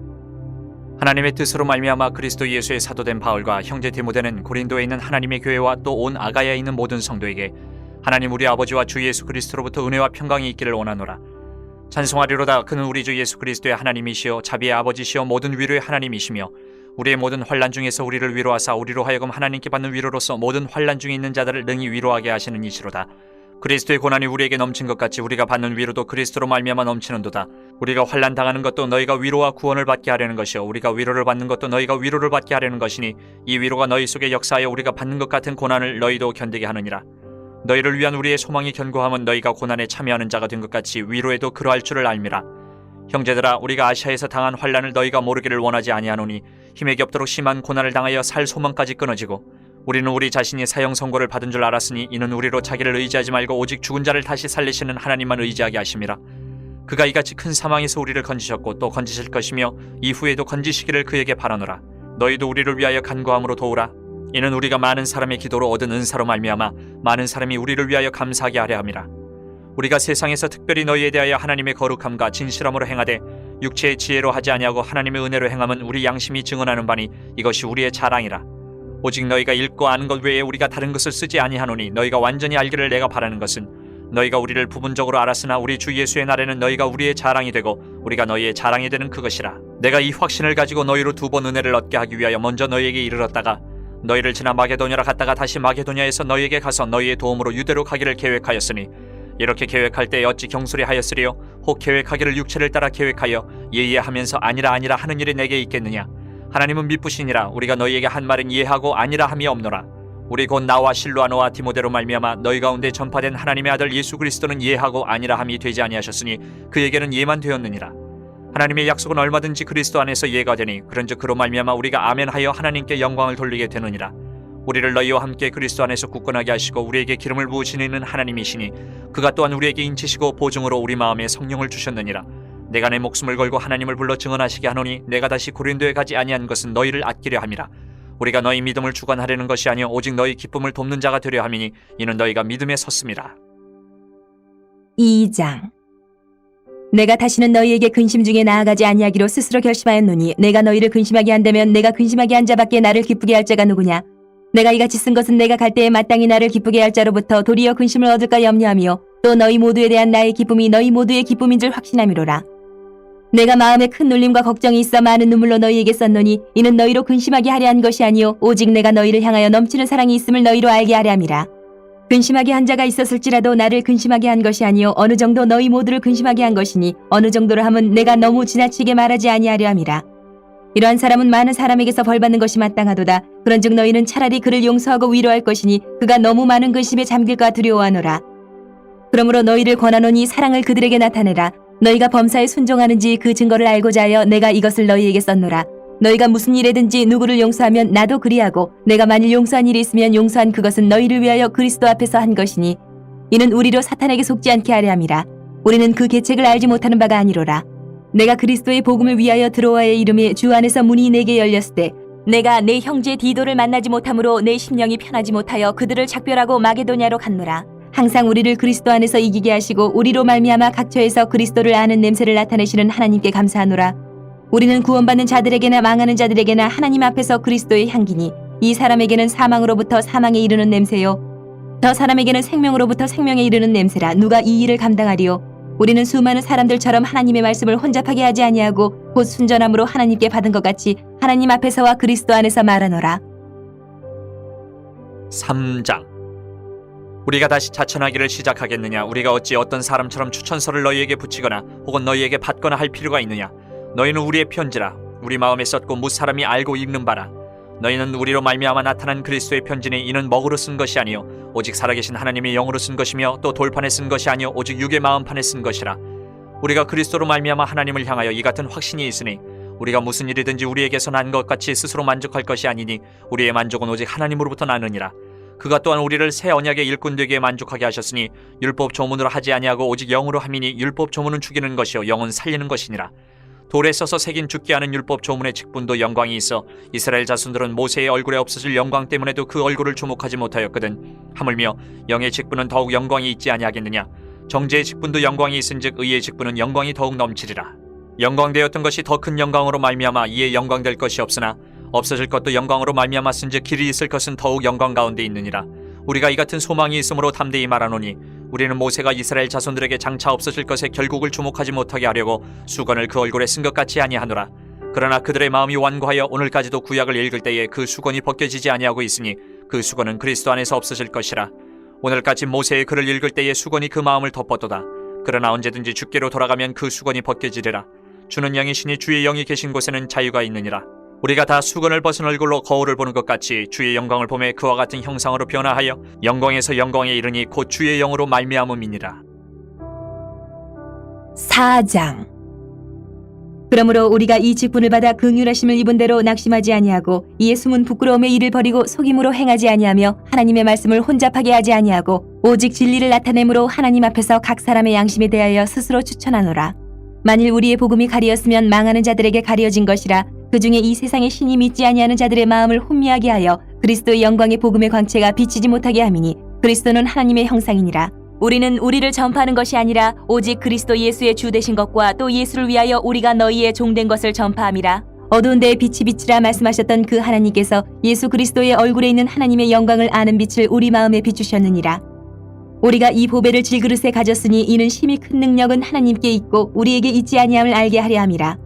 하나님의 뜻으로 말미암아 그리스도 예수의 사도된 바울과 형제 디모데는 고린도에 있는 하나님의 교회와 또 온 아가야에 있는 모든 성도에게 하나님 우리 아버지와 주 예수 그리스도로부터 은혜와 평강이 있기를 원하노라. 찬송하리로다. 그는 우리 주 예수 그리스도의 하나님이시요 자비의 아버지시요 모든 위로의 하나님이시며 우리의 모든 환난 중에서 우리를 위로하사 우리로 하여금 하나님께 받는 위로로서 모든 환난 중에 있는 자들을 능히 위로하게 하시는 이시로다. 그리스도의 고난이 우리에게 넘친 것 같이 우리가 받는 위로도 그리스도로 말미암아 넘치는도다. 우리가 환난 당하는 것도 너희가 위로와 구원을 받게 하려는 것이요 우리가 위로를 받는 것도 너희가 위로를 받게 하려는 것이니 이 위로가 너희 속에 역사하여 우리가 받는 것 같은 고난을 너희도 견디게 하느니라. 너희를 위한 우리의 소망이 견고함은 너희가 고난에 참여하는 자가 된 것 같이 위로에도 그러할 줄을 알미라. 형제들아, 우리가 아시아에서 당한 환난을 너희가 모르기를 원하지 아니하노니 힘에 겹도록 심한 고난을 당하여 살 소망까지 끊어지고 우리는 우리 자신이 사형 선고를 받은 줄 알았으니 이는 우리로 자기를 의지하지 말고 오직 죽은 자를 다시 살리시는 하나님만 의지하게 하심이라. 그가 이같이 큰 사망에서 우리를 건지셨고 또 건지실 것이며 이후에도 건지시기를 그에게 바라노라. 너희도 우리를 위하여 간구함으로 도우라. 이는 우리가 많은 사람의 기도로 얻은 은사로 말미암아 많은 사람이 우리를 위하여 감사하게 하려 함이라. 우리가 세상에서 특별히 너희에 대하여 하나님의 거룩함과 진실함으로 행하되 육체의 지혜로 하지 아니하고 하나님의 은혜로 행함은 우리 양심이 증언하는 바니 이것이 우리의 자랑이라. 오직 너희가 읽고 아는 것 외에 우리가 다른 것을 쓰지 아니하노니 너희가 완전히 알기를 내가 바라는 것은 너희가 우리를 부분적으로 알았으나 우리 주 예수의 날에는 너희가 우리의 자랑이 되고 우리가 너희의 자랑이 되는 그것이라. 내가 이 확신을 가지고 너희로 2번 은혜를 얻게 하기 위하여 먼저 너희에게 이르렀다가 너희를 지나 마게도냐로 갔다가 다시 마게도냐에서 너희에게 가서 너희의 도움으로 유대로 가기를 계획하였으니 이렇게 계획할 때 어찌 경솔히 하였으리요? 혹 계획하기를 육체를 따라 계획하여 예하면서 아니라 하는 일이 내게 있겠느냐? 하나님은 미쁘시니라. 우리가 너희에게 한 말은 이해하고 아니라 함이 없노라. 우리 곧 나와 실로아노와 디모데로 말미암아 너희 가운데 전파된 하나님의 아들 예수 그리스도는 예하고 아니라 함이 되지 아니하셨으니 그에게는 예만 되었느니라. 하나님의 약속은 얼마든지 그리스도 안에서 예가 되니 그런즉 그로 말미암아 우리가 아멘하여 하나님께 영광을 돌리게 되느니라. 우리를 너희와 함께 그리스도 안에서 굳건하게 하시고 우리에게 기름을 부으시는 하나님이시니 그가 또한 우리에게 인치시고 보증으로 우리 마음에 성령을 주셨느니라. 내가 내 목숨을 걸고 하나님을 불러 증언하시게 하노니 내가 다시 고린도에 가지 아니한 것은 너희를 아끼려 함이라. 우리가 너희 믿음을 주관하려는 것이 아니요 오직 너희 기쁨을 돕는 자가 되려 함이니 이는 너희가 믿음에 섰음이라. 2장. 내가 다시는 너희에게 근심 중에 나아가지 아니하기로 스스로 결심하였노니 내가 너희를 근심하게 한다면 내가 근심하게 한 자밖에 나를 기쁘게 할 자가 누구냐? 내가 이같이 쓴 것은 내가 갈 때에 마땅히 나를 기쁘게 할 자로부터 도리어 근심을 얻을까 염려하며 또 너희 모두에 대한 나의 기쁨이 너희 모두의 기쁨인 줄 확신함이로라. 내가 마음에 큰 눌림과 걱정이 있어 많은 눈물로 너희에게 썼노니 이는 너희로 근심하게 하려 한 것이 아니요 오직 내가 너희를 향하여 넘치는 사랑이 있음을 너희로 알게 하려 함이라. 근심하게 한 자가 있었을지라도 나를 근심하게 한 것이 아니요 어느 정도 너희 모두를 근심하게 한 것이니 어느 정도로 함은 내가 너무 지나치게 말하지 아니하려 함이라. 이러한 사람은 많은 사람에게서 벌받는 것이 마땅하도다. 그런즉 너희는 차라리 그를 용서하고 위로할 것이니 그가 너무 많은 근심에 잠길까 두려워하노라. 그러므로 너희를 권하노니 사랑을 그들에게 나타내라. 너희가 범사에 순종하는지 그 증거를 알고자 하여 내가 이것을 너희에게 썼노라. 너희가 무슨 일에든지 누구를 용서하면 나도 그리하고 내가 만일 용서한 일이 있으면 용서한 그것은 너희를 위하여 그리스도 앞에서 한 것이니 이는 우리로 사탄에게 속지 않게 하려 함이라. 우리는 그 계책을 알지 못하는 바가 아니로라. 내가 그리스도의 복음을 위하여 드로아의 이름에 주 안에서 문이 내게 열렸을 때 내가 내 형제 디도를 만나지 못하므로 내 심령이 편하지 못하여 그들을 작별하고 마게도냐로 갔노라. 항상 우리를 그리스도 안에서 이기게 하시고 우리로 말미암아 각처에서 그리스도를 아는 냄새를 나타내시는 하나님께 감사하노라. 우리는 구원받는 자들에게나 망하는 자들에게나 하나님 앞에서 그리스도의 향기니 이 사람에게는 사망으로부터 사망에 이르는 냄새요 저 사람에게는 생명으로부터 생명에 이르는 냄새라. 누가 이 일을 감당하리요? 우리는 수많은 사람들처럼 하나님의 말씀을 혼잡하게 하지 아니하고 곧 순전함으로 하나님께 받은 것 같이 하나님 앞에서와 그리스도 안에서 말하노라. 3장. 우리가 다시 자천하기를 시작하겠느냐? 우리가 어찌 어떤 사람처럼 추천서를 너희에게 붙이거나 혹은 너희에게 받거나 할 필요가 있느냐? 너희는 우리의 편지라. 우리 마음에 썼고 무 사람이 알고 읽는 바라. 너희는 우리로 말미암아 나타난 그리스도의 편지니 이는 먹으로 쓴 것이 아니요 오직 살아계신 하나님의 영으로 쓴 것이며 또 돌판에 쓴 것이 아니요 오직 육의 마음판에 쓴 것이라. 우리가 그리스도로 말미암아 하나님을 향하여 이 같은 확신이 있으니 우리가 무슨 일이든지 우리에게서 난 것 같이 스스로 만족할 것이 아니니 우리의 만족은 오직 하나님으로부터 나느니라. 그가 또한 우리를 새 언약의 일꾼 되기에 만족하게 하셨으니 율법 조문으로 하지 아니하고 오직 영으로 함이니 율법 조문은 죽이는 것이요 영은 살리는 것이니라. 돌에 써서 새긴 죽게 하는 율법 조문의 직분도 영광이 있어 이스라엘 자손들은 모세의 얼굴에 없어질 영광 때문에도 그 얼굴을 주목하지 못하였거든. 하물며 영의 직분은 더욱 영광이 있지 아니하겠느냐? 정죄의 직분도 영광이 있은즉 의의 직분은 영광이 더욱 넘치리라. 영광되었던 것이 더 큰 영광으로 말미암아 이에 영광될 것이 없으나 없어질 것도 영광으로 말미암았은즉 길이 있을 것은 더욱 영광 가운데 있느니라. 우리가 이 같은 소망이 있으므로 담대히 말하노니 우리는 모세가 이스라엘 자손들에게 장차 없어질 것에 결국을 주목하지 못하게 하려고 수건을 그 얼굴에 쓴 것 같이 아니하노라. 그러나 그들의 마음이 완고하여 오늘까지도 구약을 읽을 때에 그 수건이 벗겨지지 아니하고 있으니 그 수건은 그리스도 안에서 없어질 것이라. 오늘까지 모세의 글을 읽을 때에 수건이 그 마음을 덮었도다. 그러나 언제든지 주께로 돌아가면 그 수건이 벗겨지리라. 주는 영이시니 주의 영이 계신 곳에는 자유가 있느니라. 우리가 다 수건을 벗은 얼굴로 거울을 보는 것 같이 주의 영광을 보매 그와 같은 형상으로 변화하여 영광에서 영광에 이르니 곧 주의 영으로 말미암음이니라. 4장. 그러므로 우리가 이 직분을 받아 긍휼하심을 입은 대로 낙심하지 아니하고 이에 숨은 부끄러움의 일을 버리고 속임으로 행하지 아니하며 하나님의 말씀을 혼잡하게 하지 아니하고 오직 진리를 나타내므로 하나님 앞에서 각 사람의 양심에 대하여 스스로 추천하노라. 만일 우리의 복음이 가리었으면 망하는 자들에게 가려진 것이라. 그 중에 이 세상의 신이 믿지 아니하는 자들의 마음을 혼미하게 하여 그리스도의 영광의 복음의 광채가 비치지 못하게 함이니 그리스도는 하나님의 형상이니라. 우리는 우리를 전파하는 것이 아니라 오직 그리스도 예수의 주 되신 것과 또 예수를 위하여 우리가 너희의 종된 것을 전파함이라. 어두운 데에 빛이 비치라 말씀하셨던 그 하나님께서 예수 그리스도의 얼굴에 있는 하나님의 영광을 아는 빛을 우리 마음에 비추셨느니라. 우리가 이 보배를 질그릇에 가졌으니 이는 심히 큰 능력은 하나님께 있고 우리에게 있지 아니함을 알게 하려 함이라.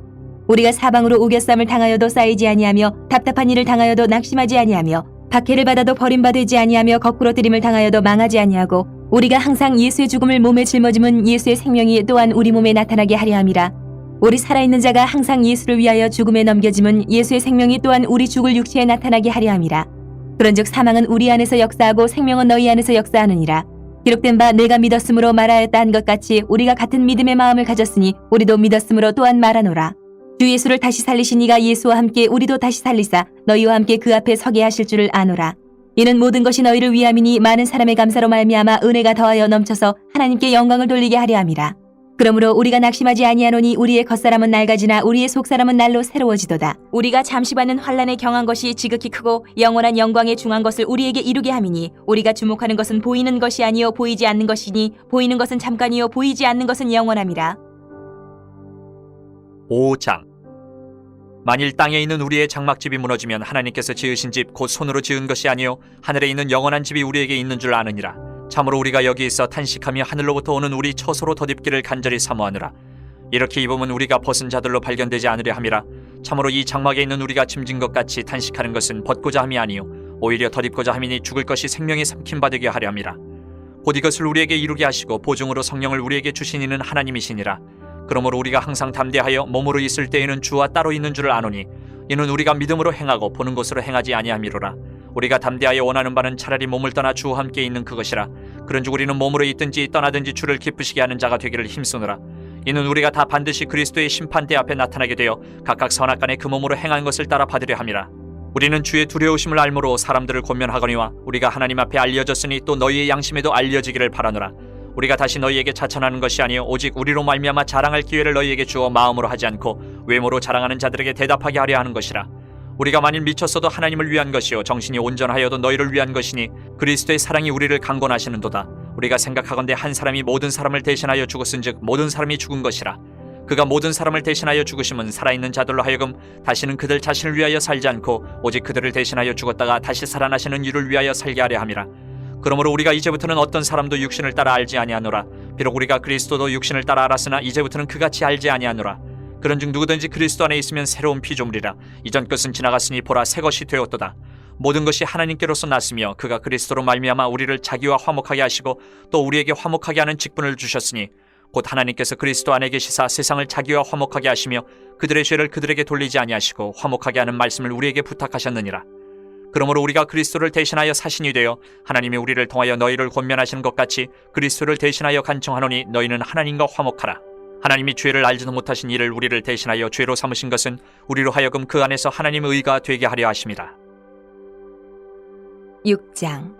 우리가 사방으로 우겨쌈을 당하여도 쌓이지 아니하며 답답한 일을 당하여도 낙심하지 아니하며 박해를 받아도 버림받지 아니하며 거꾸로 들임을 당하여도 망하지 아니하고 우리가 항상 예수의 죽음을 몸에 짊어짐은 예수의 생명이 또한 우리 몸에 나타나게 하려 함이라. 우리 살아있는 자가 항상 예수를 위하여 죽음에 넘겨짐은 예수의 생명이 또한 우리 죽을 육체에 나타나게 하려 함이라. 그런즉 사망은 우리 안에서 역사하고 생명은 너희 안에서 역사하느니라. 기록된 바 내가 믿었으므로 말하였다 한 것 같이 우리가 같은 믿음의 마음을 가졌으니 우리도 믿었으므로 또한 말하노라. 주 예수를 다시 살리신 이가 예수와 함께 우리도 다시 살리사 너희와 함께 그 앞에 서게 하실 줄을 아노라. 이는 모든 것이 너희를 위함이니 많은 사람의 감사로 말미암아 은혜가 더하여 넘쳐서 하나님께 영광을 돌리게 하려 함이라. 그러므로 우리가 낙심하지 아니하노니 우리의 겉사람은 낡아지나 우리의 속사람은 날로 새로워지도다. 우리가 잠시 받는 환난에 경한 것이 지극히 크고 영원한 영광에 중한 것을 우리에게 이루게 함이니 우리가 주목하는 것은 보이는 것이 아니요 보이지 않는 것이니 보이는 것은 잠깐이요 보이지 않는 것은 영원함이라. 5장. 만일 땅에 있는 우리의 장막집이 무너지면 하나님께서 지으신 집 곧 손으로 지은 것이 아니요 하늘에 있는 영원한 집이 우리에게 있는 줄 아느니라. 참으로 우리가 여기 있어 탄식하며 하늘로부터 오는 우리 처소로 덧입기를 간절히 사모하느라. 이렇게 입으면 우리가 벗은 자들로 발견되지 않으려 함이라. 참으로 이 장막에 있는 우리가 짐진 것 같이 탄식하는 것은 벗고자 함이 아니요 오히려 덧입고자 함이니 죽을 것이 생명이 삼킴 받게 하려 함이라. 곧 이것을 우리에게 이루게 하시고 보증으로 성령을 우리에게 주신 이는 하나님이시니라. 그러므로 우리가 항상 담대하여 몸으로 있을 때에는 주와 따로 있는 줄을 아노니 이는 우리가 믿음으로 행하고 보는 것으로 행하지 아니함이로라. 우리가 담대하여 원하는 바는 차라리 몸을 떠나 주와 함께 있는 그것이라. 그런즉 우리는 몸으로 있든지 떠나든지 주를 기쁘시게 하는 자가 되기를 힘쓰노라. 이는 우리가 다 반드시 그리스도의 심판대 앞에 나타나게 되어 각각 선악간에 그 몸으로 행한 것을 따라 받으려 함이라. 우리는 주의 두려우심을 알므로 사람들을 권면하거니와 우리가 하나님 앞에 알려졌으니 또 너희의 양심에도 알려지기를 바라노라. 우리가 다시 너희에게 자천하는 것이 아니요 오직 우리로 말미암아 자랑할 기회를 너희에게 주어 마음으로 하지 않고 외모로 자랑하는 자들에게 대답하게 하려 하는 것이라. 우리가 만일 미쳤어도 하나님을 위한 것이요 정신이 온전하여도 너희를 위한 것이니 그리스도의 사랑이 우리를 강권하시는도다. 우리가 생각하건대 한 사람이 모든 사람을 대신하여 죽었은즉 모든 사람이 죽은 것이라. 그가 모든 사람을 대신하여 죽으심은 살아있는 자들로 하여금 다시는 그들 자신을 위하여 살지 않고 오직 그들을 대신하여 죽었다가 다시 살아나시는 이를 위하여 살게 하려 함이라. 그러므로 우리가 이제부터는 어떤 사람도 육신을 따라 알지 아니하노라. 비록 우리가 그리스도도 육신을 따라 알았으나 이제부터는 그같이 알지 아니하노라. 그런즉 누구든지 그리스도 안에 있으면 새로운 피조물이라. 이전 것은 지나갔으니 보라 새 것이 되었도다. 모든 것이 하나님께로서 났으며 그가 그리스도로 말미암아 우리를 자기와 화목하게 하시고 또 우리에게 화목하게 하는 직분을 주셨으니 곧 하나님께서 그리스도 안에 계시사 세상을 자기와 화목하게 하시며 그들의 죄를 그들에게 돌리지 아니하시고 화목하게 하는 말씀을 우리에게 부탁하셨느니라. 그러므로 우리가 그리스도를 대신하여 사신이 되어 하나님이 우리를 통하여 너희를 권면하시는 것 같이 그리스도를 대신하여 간청하노니 너희는 하나님과 화목하라. 하나님이 죄를 알지도 못하신 이를 우리를 대신하여 죄로 삼으신 것은 우리로 하여금 그 안에서 하나님의 의가 되게 하려 하심이라. 6장.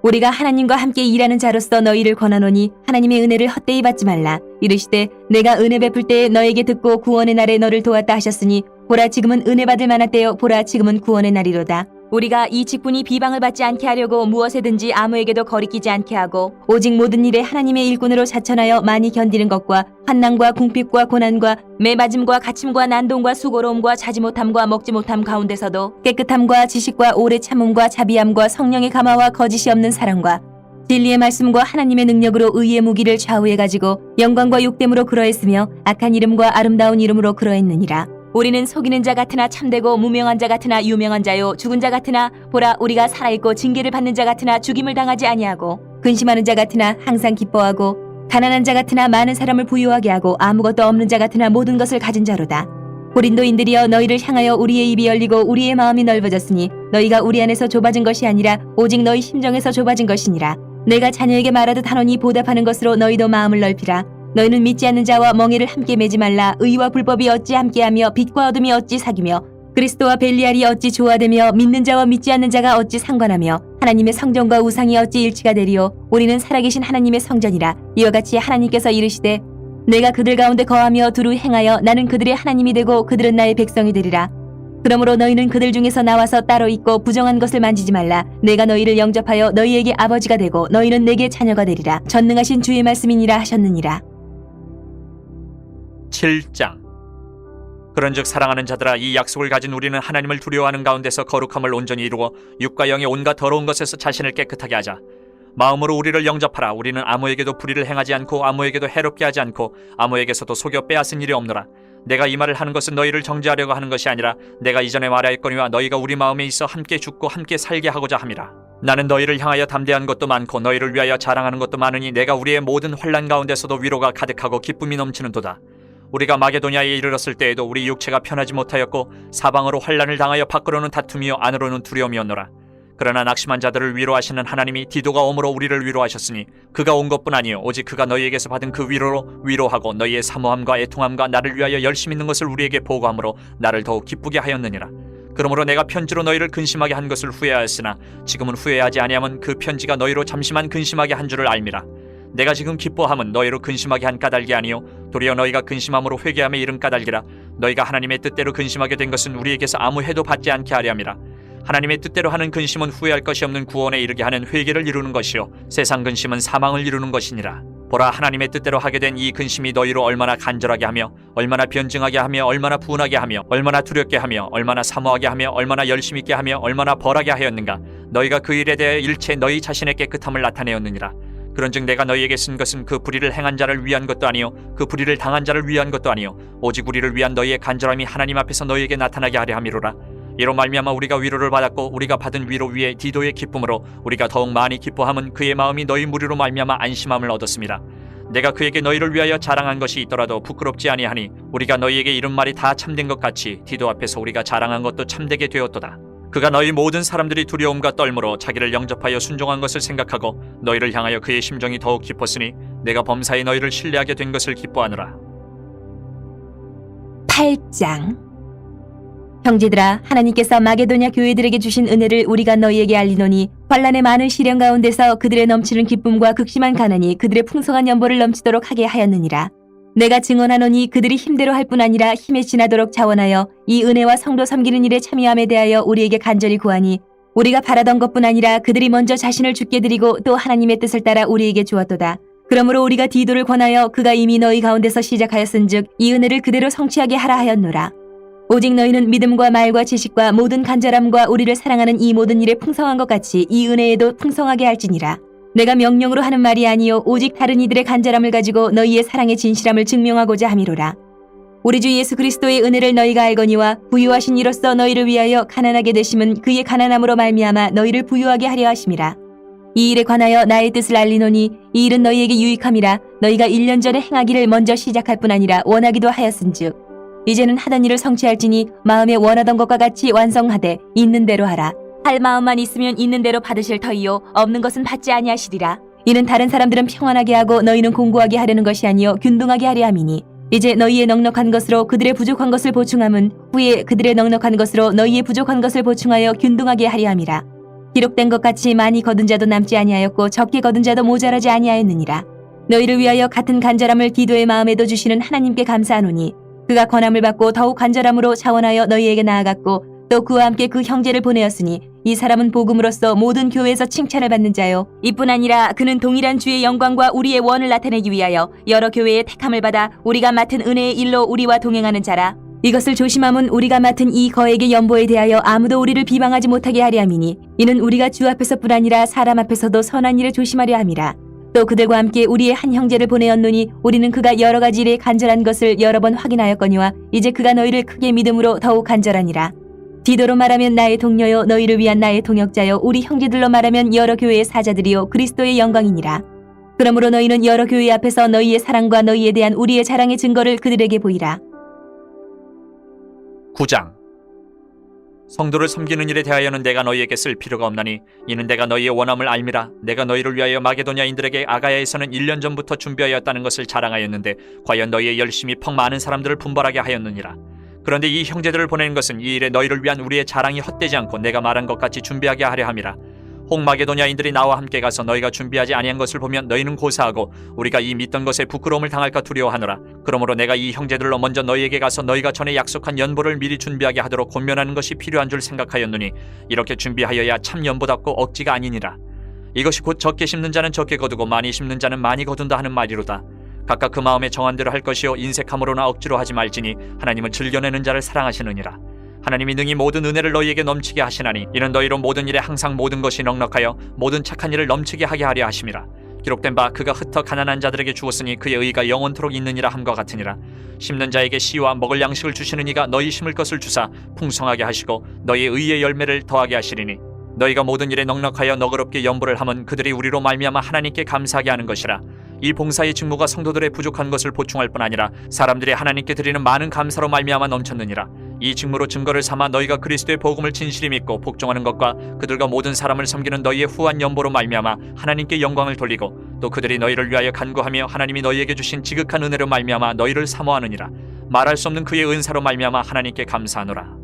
우리가 하나님과 함께 일하는 자로서 너희를 권하노니 하나님의 은혜를 헛되이 받지 말라. 이르시되 내가 은혜 베풀 때에 너에게 듣고 구원의 날에 너를 도왔다 하셨으니 보라 지금은 은혜 받을 만한 때요 보라 지금은 구원의 날이로다. 우리가 이 직분이 비방을 받지 않게 하려고 무엇에든지 아무에게도 거리끼지 않게 하고 오직 모든 일에 하나님의 일꾼으로 자천하여 많이 견디는 것과 환난과 궁핍과 고난과 매맞음과 갇힘과 난동과 수고로움과 자지 못함과 먹지 못함 가운데서도 깨끗함과 지식과 오래 참음과 자비함과 성령의 감화와 거짓이 없는 사랑과 진리의 말씀과 하나님의 능력으로 의의 무기를 좌우해 가지고 영광과 욕됨으로 그러했으며 악한 이름과 아름다운 이름으로 그러했느니라. 우리는 속이는 자 같으나 참되고 무명한 자 같으나 유명한 자요 죽은 자 같으나 보라 우리가 살아있고 징계를 받는 자 같으나 죽임을 당하지 아니하고 근심하는 자 같으나 항상 기뻐하고 가난한 자 같으나 많은 사람을 부유하게 하고 아무것도 없는 자 같으나 모든 것을 가진 자로다. 고린도인들이여 너희를 향하여 우리의 입이 열리고 우리의 마음이 넓어졌으니 너희가 우리 안에서 좁아진 것이 아니라 오직 너희 심정에서 좁아진 것이니라. 내가 자녀에게 말하듯 하노니 보답하는 것으로 너희도 마음을 넓히라. 너희는 믿지 않는 자와 멍에를 함께 매지 말라. 의와 불법이 어찌 함께하며 빛과 어둠이 어찌 사귀며 그리스도와 벨리알이 어찌 조화되며 믿는 자와 믿지 않는 자가 어찌 상관하며 하나님의 성전과 우상이 어찌 일치가 되리요. 우리는 살아계신 하나님의 성전이라. 이와 같이 하나님께서 이르시되 내가 그들 가운데 거하며 두루 행하여 나는 그들의 하나님이 되고 그들은 나의 백성이 되리라. 그러므로 너희는 그들 중에서 나와서 따로 있고 부정한 것을 만지지 말라. 내가 너희를 영접하여 너희에게 아버지가 되고 너희는 내게 자녀가 되리라. 전능하신 주의 말씀이니라 하셨느니라. 7장. 그런즉 사랑하는 자들아, 이 약속을 가진 우리는 하나님을 두려워하는 가운데서 거룩함을 온전히 이루고 육과 영의 온갖 더러운 것에서 자신을 깨끗하게 하자. 마음으로 우리를 영접하라. 우리는 아무에게도 불의를 행하지 않고 아무에게도 해롭게 하지 않고 아무에게서도 속여 빼앗은 일이 없노라. 내가 이 말을 하는 것은 너희를 정죄하려고 하는 것이 아니라 내가 이전에 말하였거니와 너희가 우리 마음에 있어 함께 죽고 함께 살게 하고자 함이라. 나는 너희를 향하여 담대한 것도 많고 너희를 위하여 자랑하는 것도 많으니 내가 우리의 모든 환난 가운데서도 위로가 가득하고 기쁨이 넘치는도다. 우리가 마게도냐에 이르렀을 때에도 우리 육체가 편하지 못하였고 사방으로 환난을 당하여 밖으로는 다툼이요 안으로는 두려움이었노라. 그러나 낙심한 자들을 위로하시는 하나님이 디도가 오므로 우리를 위로하셨으니 그가 온 것뿐 아니요 오직 그가 너희에게서 받은 그 위로로 위로하고 너희의 사모함과 애통함과 나를 위하여 열심 있는 것을 우리에게 보고함으로 나를 더욱 기쁘게 하였느니라. 그러므로 내가 편지로 너희를 근심하게 한 것을 후회하였으나 지금은 후회하지 아니하면 그 편지가 너희로 잠시만 근심하게 한 줄을 알미라. 내가 지금 기뻐함은 너희로 근심하게 한 까닭이 아니요 도리어 너희가 근심함으로 회개함에 이른 까닭이라. 너희가 하나님의 뜻대로 근심하게 된 것은 우리에게서 아무 해도 받지 않게 하려 함이라. 하나님의 뜻대로 하는 근심은 후회할 것이 없는 구원에 이르게 하는 회개를 이루는 것이요 세상 근심은 사망을 이루는 것이니라. 보라, 하나님의 뜻대로 하게 된 이 근심이 너희로 얼마나 간절하게 하며 얼마나 변증하게 하며 얼마나 분하게 하며 얼마나 두렵게 하며 얼마나 사모하게 하며 얼마나 열심 있게 하며 얼마나 벌하게 하였는가. 너희가 그 일에 대해 일체 너희 자신의 깨끗함을 나타내었느니라. 그런즉 내가 너희에게 쓴 것은 그 불의를 행한 자를 위한 것도 아니요 그 불의를 당한 자를 위한 것도 아니요 오직 우리를 위한 너희의 간절함이 하나님 앞에서 너희에게 나타나게 하려 함이로라. 이로 말미암아 우리가 위로를 받았고 우리가 받은 위로 위에 디도의 기쁨으로 우리가 더욱 많이 기뻐함은 그의 마음이 너희 무리로 말미암아 안심함을 얻었습니다. 내가 그에게 너희를 위하여 자랑한 것이 있더라도 부끄럽지 아니하니 우리가 너희에게 이른 말이 다 참된 것 같이 디도 앞에서 우리가 자랑한 것도 참되게 되었도다. 그가 너희 모든 사람들이 두려움과 떨므로 자기를 영접하여 순종한 것을 생각하고 너희를 향하여 그의 심정이 더욱 깊었으니 내가 범사에 너희를 신뢰하게 된 것을 기뻐하노라. 8장. 형제들아, 하나님께서 마게도냐 교회들에게 주신 은혜를 우리가 너희에게 알리노니 환난의 많은 시련 가운데서 그들의 넘치는 기쁨과 극심한 가난이 그들의 풍성한 연보를 넘치도록 하게 하였느니라. 내가 증언하노니 그들이 힘대로 할 뿐 아니라 힘에 지나도록 자원하여 이 은혜와 성도 섬기는 일에 참여함에 대하여 우리에게 간절히 구하니 우리가 바라던 것뿐 아니라 그들이 먼저 자신을 주께 드리고 또 하나님의 뜻을 따라 우리에게 주었도다. 그러므로 우리가 디도를 권하여 그가 이미 너희 가운데서 시작하였은즉 이 은혜를 그대로 성취하게 하라 하였노라. 오직 너희는 믿음과 말과 지식과 모든 간절함과 우리를 사랑하는 이 모든 일에 풍성한 것 같이 이 은혜에도 풍성하게 할지니라. 내가 명령으로 하는 말이 아니요 오직 다른 이들의 간절함을 가지고 너희의 사랑의 진실함을 증명하고자 함이로라. 우리 주 예수 그리스도의 은혜를 너희가 알거니와 부유하신 이로써 너희를 위하여 가난하게 되심은 그의 가난함으로 말미암아 너희를 부유하게 하려 하심이라. 이 일에 관하여 나의 뜻을 알리노니 이 일은 너희에게 유익함이라. 너희가 1년 전에 행하기를 먼저 시작할 뿐 아니라 원하기도 하였은즉 이제는 하던 일을 성취할지니 마음에 원하던 것과 같이 완성하되 있는 대로 하라. 할 마음만 있으면 있는 대로 받으실 터이요 없는 것은 받지 아니하시리라. 이는 다른 사람들은 평안하게 하고 너희는 공고하게 하려는 것이 아니요 균등하게 하려 함이니 이제 너희의 넉넉한 것으로 그들의 부족한 것을 보충함은 후에 그들의 넉넉한 것으로 너희의 부족한 것을 보충하여 균등하게 하려 함이라. 기록된 것 같이 많이 거둔 자도 남지 아니하였고 적게 거둔 자도 모자라지 아니하였느니라. 너희를 위하여 같은 간절함을 디도의 마음에도 주시는 하나님께 감사하노니 그가 권함을 받고 더욱 간절함으로 자원하여 너희에게 나아갔고 또 그와 함께 그 형제를 보내었으니 이 사람은 복음으로써 모든 교회에서 칭찬을 받는 자요 이뿐 아니라 그는 동일한 주의 영광과 우리의 원을 나타내기 위하여 여러 교회의 택함을 받아 우리가 맡은 은혜의 일로 우리와 동행하는 자라. 이것을 조심함은 우리가 맡은 이 거액의 연보에 대하여 아무도 우리를 비방하지 못하게 하려 함이니 이는 우리가 주 앞에서뿐 아니라 사람 앞에서도 선한 일을 조심하려 함이라. 또 그들과 함께 우리의 한 형제를 보내었노니 우리는 그가 여러 가지 일에 간절한 것을 여러 번 확인하였거니와 이제 그가 너희를 크게 믿음으로 더욱 간절하니라. 디도로 말하면 나의 동료요 너희를 위한 나의 동역자요 우리 형제들로 말하면 여러 교회의 사자들이요 그리스도의 영광이니라. 그러므로 너희는 여러 교회 앞에서 너희의 사랑과 너희에 대한 우리의 자랑의 증거를 그들에게 보이라. 9장. 성도를 섬기는 일에 대하여는 내가 너희에게 쓸 필요가 없나니 이는 내가 너희의 원함을 알미라. 내가 너희를 위하여 마게도냐인들에게 아가야에서는 1년 전부터 준비하였다는 것을 자랑하였는데 과연 너희의 열심이 퍽 많은 사람들을 분발하게 하였느니라. 그런데 이 형제들을 보내는 것은 이 일에 너희를 위한 우리의 자랑이 헛되지 않고 내가 말한 것 같이 준비하게 하려 함이라. 혹 마게도냐인들이 나와 함께 가서 너희가 준비하지 아니한 것을 보면 너희는 고사하고 우리가 이 믿던 것에 부끄러움을 당할까 두려워하노라. 그러므로 내가 이 형제들로 먼저 너희에게 가서 너희가 전에 약속한 연보를 미리 준비하게 하도록 권면하는 것이 필요한 줄 생각하였노니 이렇게 준비하여야 참 연보답고 억지가 아니니라. 이것이 곧 적게 심는 자는 적게 거두고 많이 심는 자는 많이 거둔다 하는 말이로다. 각각 그 마음에 정한 대로 할 것이요 인색함으로나 억지로 하지 말지니 하나님은 즐겨내는 자를 사랑하시느니라. 하나님이 능히 모든 은혜를 너희에게 넘치게 하시나니 이는 너희로 모든 일에 항상 모든 것이 넉넉하여 모든 착한 일을 넘치게 하게 하려 하심이라. 기록된 바 그가 흩어 가난한 자들에게 주었으니 그의 의가 영원토록 있느니라 함과 같으니라. 심는 자에게 씨와 먹을 양식을 주시는 이가 너희 심을 것을 주사 풍성하게 하시고 너희의 의의 열매를 더하게 하시리니 너희가 모든 일에 넉넉하여 너그럽게 연보를 하면 그들이 우리로 말미암아 하나님께 감사하게 하는 것이라. 이 봉사의 직무가 성도들의 부족한 것을 보충할 뿐 아니라 사람들이 하나님께 드리는 많은 감사로 말미암아 넘쳤느니라. 이 직무로 증거를 삼아 너희가 그리스도의 복음을 진실히 믿고 복종하는 것과 그들과 모든 사람을 섬기는 너희의 후한 연보로 말미암아 하나님께 영광을 돌리고 또 그들이 너희를 위하여 간구하며 하나님이 너희에게 주신 지극한 은혜로 말미암아 너희를 사모하느니라. 말할 수 없는 그의 은사로 말미암아 하나님께 감사하노라.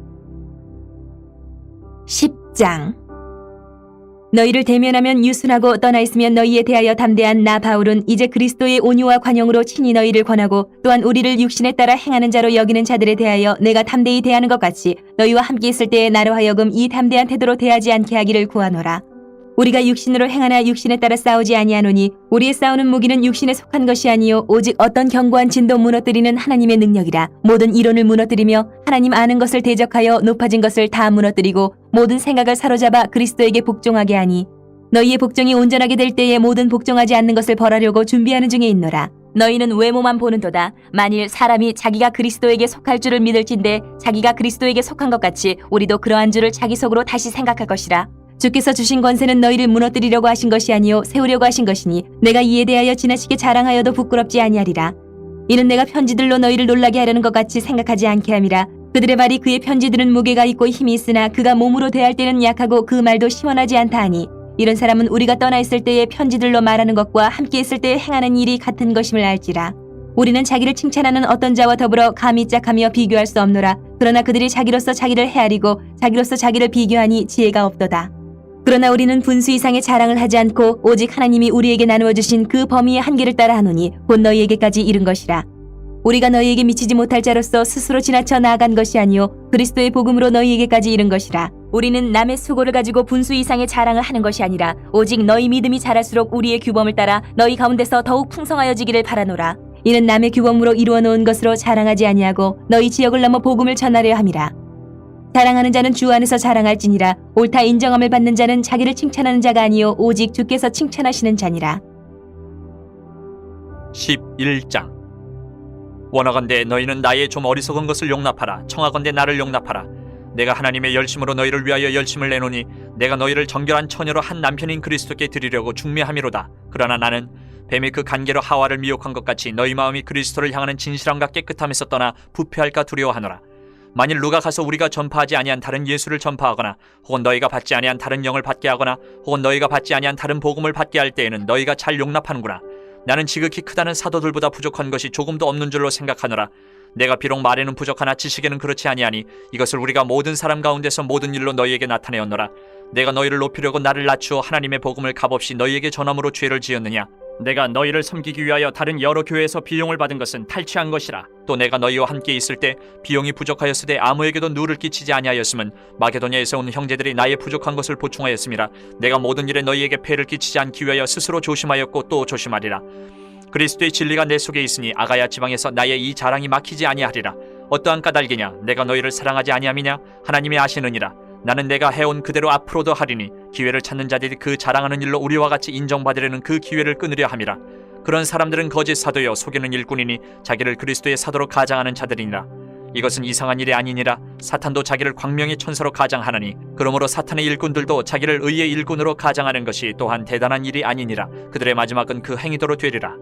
10장. 너희를 대면하면 유순하고 떠나 있으면 너희에 대하여 담대한 나 바울은 이제 그리스도의 온유와 관용으로 친히 너희를 권하고 또한 우리를 육신에 따라 행하는 자로 여기는 자들에 대하여 내가 담대히 대하는 것 같이 너희와 함께 있을 때에 나로 하여금 이 담대한 태도로 대하지 않게 하기를 구하노라. 우리가 육신으로 행하나 육신에 따라 싸우지 아니하노니 우리의 싸우는 무기는 육신에 속한 것이 아니요 오직 어떤 견고한 진도 무너뜨리는 하나님의 능력이라. 모든 이론을 무너뜨리며 하나님 아는 것을 대적하여 높아진 것을 다 무너뜨리고 모든 생각을 사로잡아 그리스도에게 복종하게 하니 너희의 복종이 온전하게 될 때에 모든 복종하지 않는 것을 벌하려고 준비하는 중에 있노라. 너희는 외모만 보는도다. 만일 사람이 자기가 그리스도에게 속할 줄을 믿을진대 자기가 그리스도에게 속한 것 같이 우리도 그러한 줄을 자기 속으로 다시 생각할 것이라. 주께서 주신 권세는 너희를 무너뜨리려고 하신 것이 아니요 세우려고 하신 것이니 내가 이에 대하여 지나치게 자랑하여도 부끄럽지 아니하리라. 이는 내가 편지들로 너희를 놀라게 하려는 것 같이 생각하지 않게 함이라. 그들의 말이 그의 편지들은 무게가 있고 힘이 있으나 그가 몸으로 대할 때는 약하고 그 말도 시원하지 않다 하니 이런 사람은 우리가 떠나 있을 때에 편지들로 말하는 것과 함께 있을 때에 행하는 일이 같은 것임을 알지라. 우리는 자기를 칭찬하는 어떤 자와 더불어 감히 짝하며 비교할 수 없노라. 그러나 그들이 자기로서 자기를 헤아리고 자기로서 자기를 비교하니 지혜가 없도다. 그러나 우리는 분수 이상의 자랑을 하지 않고 오직 하나님이 우리에게 나누어 주신 그 범위의 한계를 따라 하노니 곧 너희에게까지 이른 것이라. 우리가 너희에게 미치지 못할 자로서 스스로 지나쳐 나아간 것이 아니요 그리스도의 복음으로 너희에게까지 이른 것이라. 우리는 남의 수고를 가지고 분수 이상의 자랑을 하는 것이 아니라 오직 너희 믿음이 자랄수록 우리의 규범을 따라 너희 가운데서 더욱 풍성하여지기를 바라노라. 이는 남의 규범으로 이루어 놓은 것으로 자랑하지 아니하고 너희 지역을 넘어 복음을 전하려 함이라. 자랑하는 자는 주 안에서 자랑할지니라. 옳다 인정함을 받는 자는 자기를 칭찬하는 자가 아니요 오직 주께서 칭찬하시는 자니라. 11장. 원하건대 너희는 나의 좀 어리석은 것을 용납하라. 청하건대 나를 용납하라. 내가 하나님의 열심으로 너희를 위하여 열심을 내노니 내가 너희를 정결한 처녀로 한 남편인 그리스도께 드리려고 중매함이로다. 그러나 나는 뱀이 그 간계로 하와를 미혹한 것 같이 너희 마음이 그리스도를 향하는 진실함과 깨끗함에서 떠나 부패할까 두려워하노라. 만일 누가 가서 우리가 전파하지 아니한 다른 예수를 전파하거나 혹은 너희가 받지 아니한 다른 영을 받게 하거나 혹은 너희가 받지 아니한 다른 복음을 받게 할 때에는 너희가 잘 용납하는구나. 나는 지극히 크다는 사도들보다 부족한 것이 조금도 없는 줄로 생각하노라. 내가 비록 말에는 부족하나 지식에는 그렇지 아니하니 이것을 우리가 모든 사람 가운데서 모든 일로 너희에게 나타내었노라. 내가 너희를 높이려고 나를 낮추어 하나님의 복음을 값없이 너희에게 전함으로 죄를 지었느냐. 내가 너희를 섬기기 위하여 다른 여러 교회에서 비용을 받은 것은 탈취한 것이라. 또 내가 너희와 함께 있을 때 비용이 부족하였으되 아무에게도 누를 끼치지 아니하였음은 마게도냐에서 온 형제들이 나의 부족한 것을 보충하였음이라. 내가 모든 일에 너희에게 폐를 끼치지 않기 위하여 스스로 조심하였고 또 조심하리라. 그리스도의 진리가 내 속에 있으니 아가야 지방에서 나의 이 자랑이 막히지 아니하리라. 어떠한 까닭이냐. 내가 너희를 사랑하지 아니함이냐. 하나님이 아시느니라. 나는 내가 해온 그대로 앞으로도 하리니 기회를 찾는 자들이 그 자랑하는 일로 우리와 같이 인정받으려는 그 기회를 끊으려 함이라. 그런 사람들은 거짓 사도여 속이는 일꾼이니 자기를 그리스도의 사도로 가장하는 자들이니라. 이것은 이상한 일이 아니니라. 사탄도 자기를 광명의 천사로 가장하느니 그러므로 사탄의 일꾼들도 자기를 의의 일꾼으로 가장하는 것이 또한 대단한 일이 아니니라. 그들의 마지막은 그 행위도로 되리라.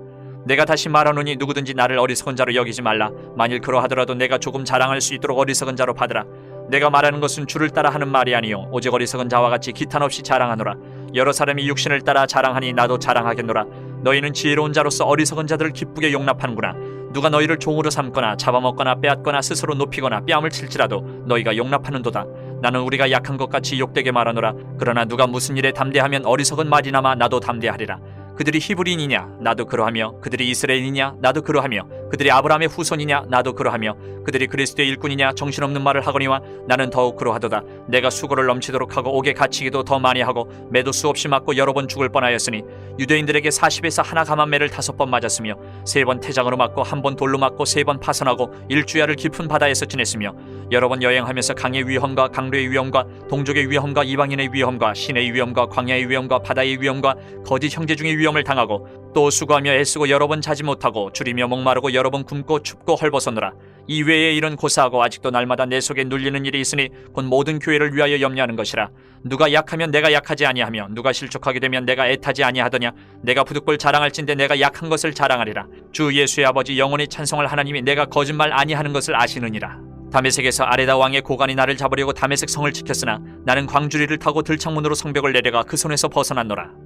내가 다시 말하노니 누구든지 나를 어리석은 자로 여기지 말라. 만일 그러하더라도 내가 조금 자랑할 수 있도록 어리석은 자로 받으라. 내가 말하는 것은 주를 따라 하는 말이 아니요 오직 어리석은 자와 같이 기탄 없이 자랑하노라. 여러 사람이 육신을 따라 자랑하니 나도 자랑하겠노라. 너희는 지혜로운 자로서 어리석은 자들을 기쁘게 용납하는구나. 누가 너희를 종으로 삼거나 잡아먹거나 빼앗거나 스스로 높이거나 뺨을 칠지라도 너희가 용납하는도다. 나는 우리가 약한 것 같이 욕되게 말하노라. 그러나 누가 무슨 일에 담대하면 어리석은 말이나마 나도 담대하리라. 그들이 히브리인이냐 나도 그러하며 그들이 이스라엘이냐 나도 그러하며 그들이 아브라함의 후손이냐 나도 그러하며 그들이 그리스도의 일꾼이냐 정신없는 말을 하거니와 나는 더욱 그러하도다. 내가 수고를 넘치도록 하고 옥에 갇히기도 더 많이 하고 매도 수없이 맞고 여러 번 죽을 뻔하였으니 유대인들에게 40에서 하나 감한 매를 5번 맞았으며 3번 태장으로 맞고 1번 돌로 맞고 3번 파선하고 일주야를 깊은 바다에서 지냈으며 여러 번 여행하면서 강의 위험과 강류의 위험과 동족의 위험과 이방인의 위험과 신의 위험과 광야의 위험과 바다의 위험과 거짓 형제 중의 위험을 당하고 또 수고하며 애쓰고 여러 번 자지 못하고 줄이며 목마르고 여러 번 굶고 춥고 헐벗었노라. 이 외의 일은 고사하고 아직도 날마다 내 속에 눌리는 일이 있으니 곧 모든 교회를 위하여 염려하는 것이라. 누가 약하면 내가 약하지 아니하며 누가 실족하게 되면 내가 애타지 아니하더냐. 내가 부득불 자랑할진대 내가 약한 것을 자랑하리라. 주 예수의 아버지 영원히 찬송할 하나님이 내가 거짓말 아니하는 것을 아시느니라. 다메섹에서 아레다 왕의 고관이 나를 잡으려고 다메섹 성을 지켰으나 나는 광주리를 타고 들창문으로 성벽을 내려가 그 손에서 벗어났노라.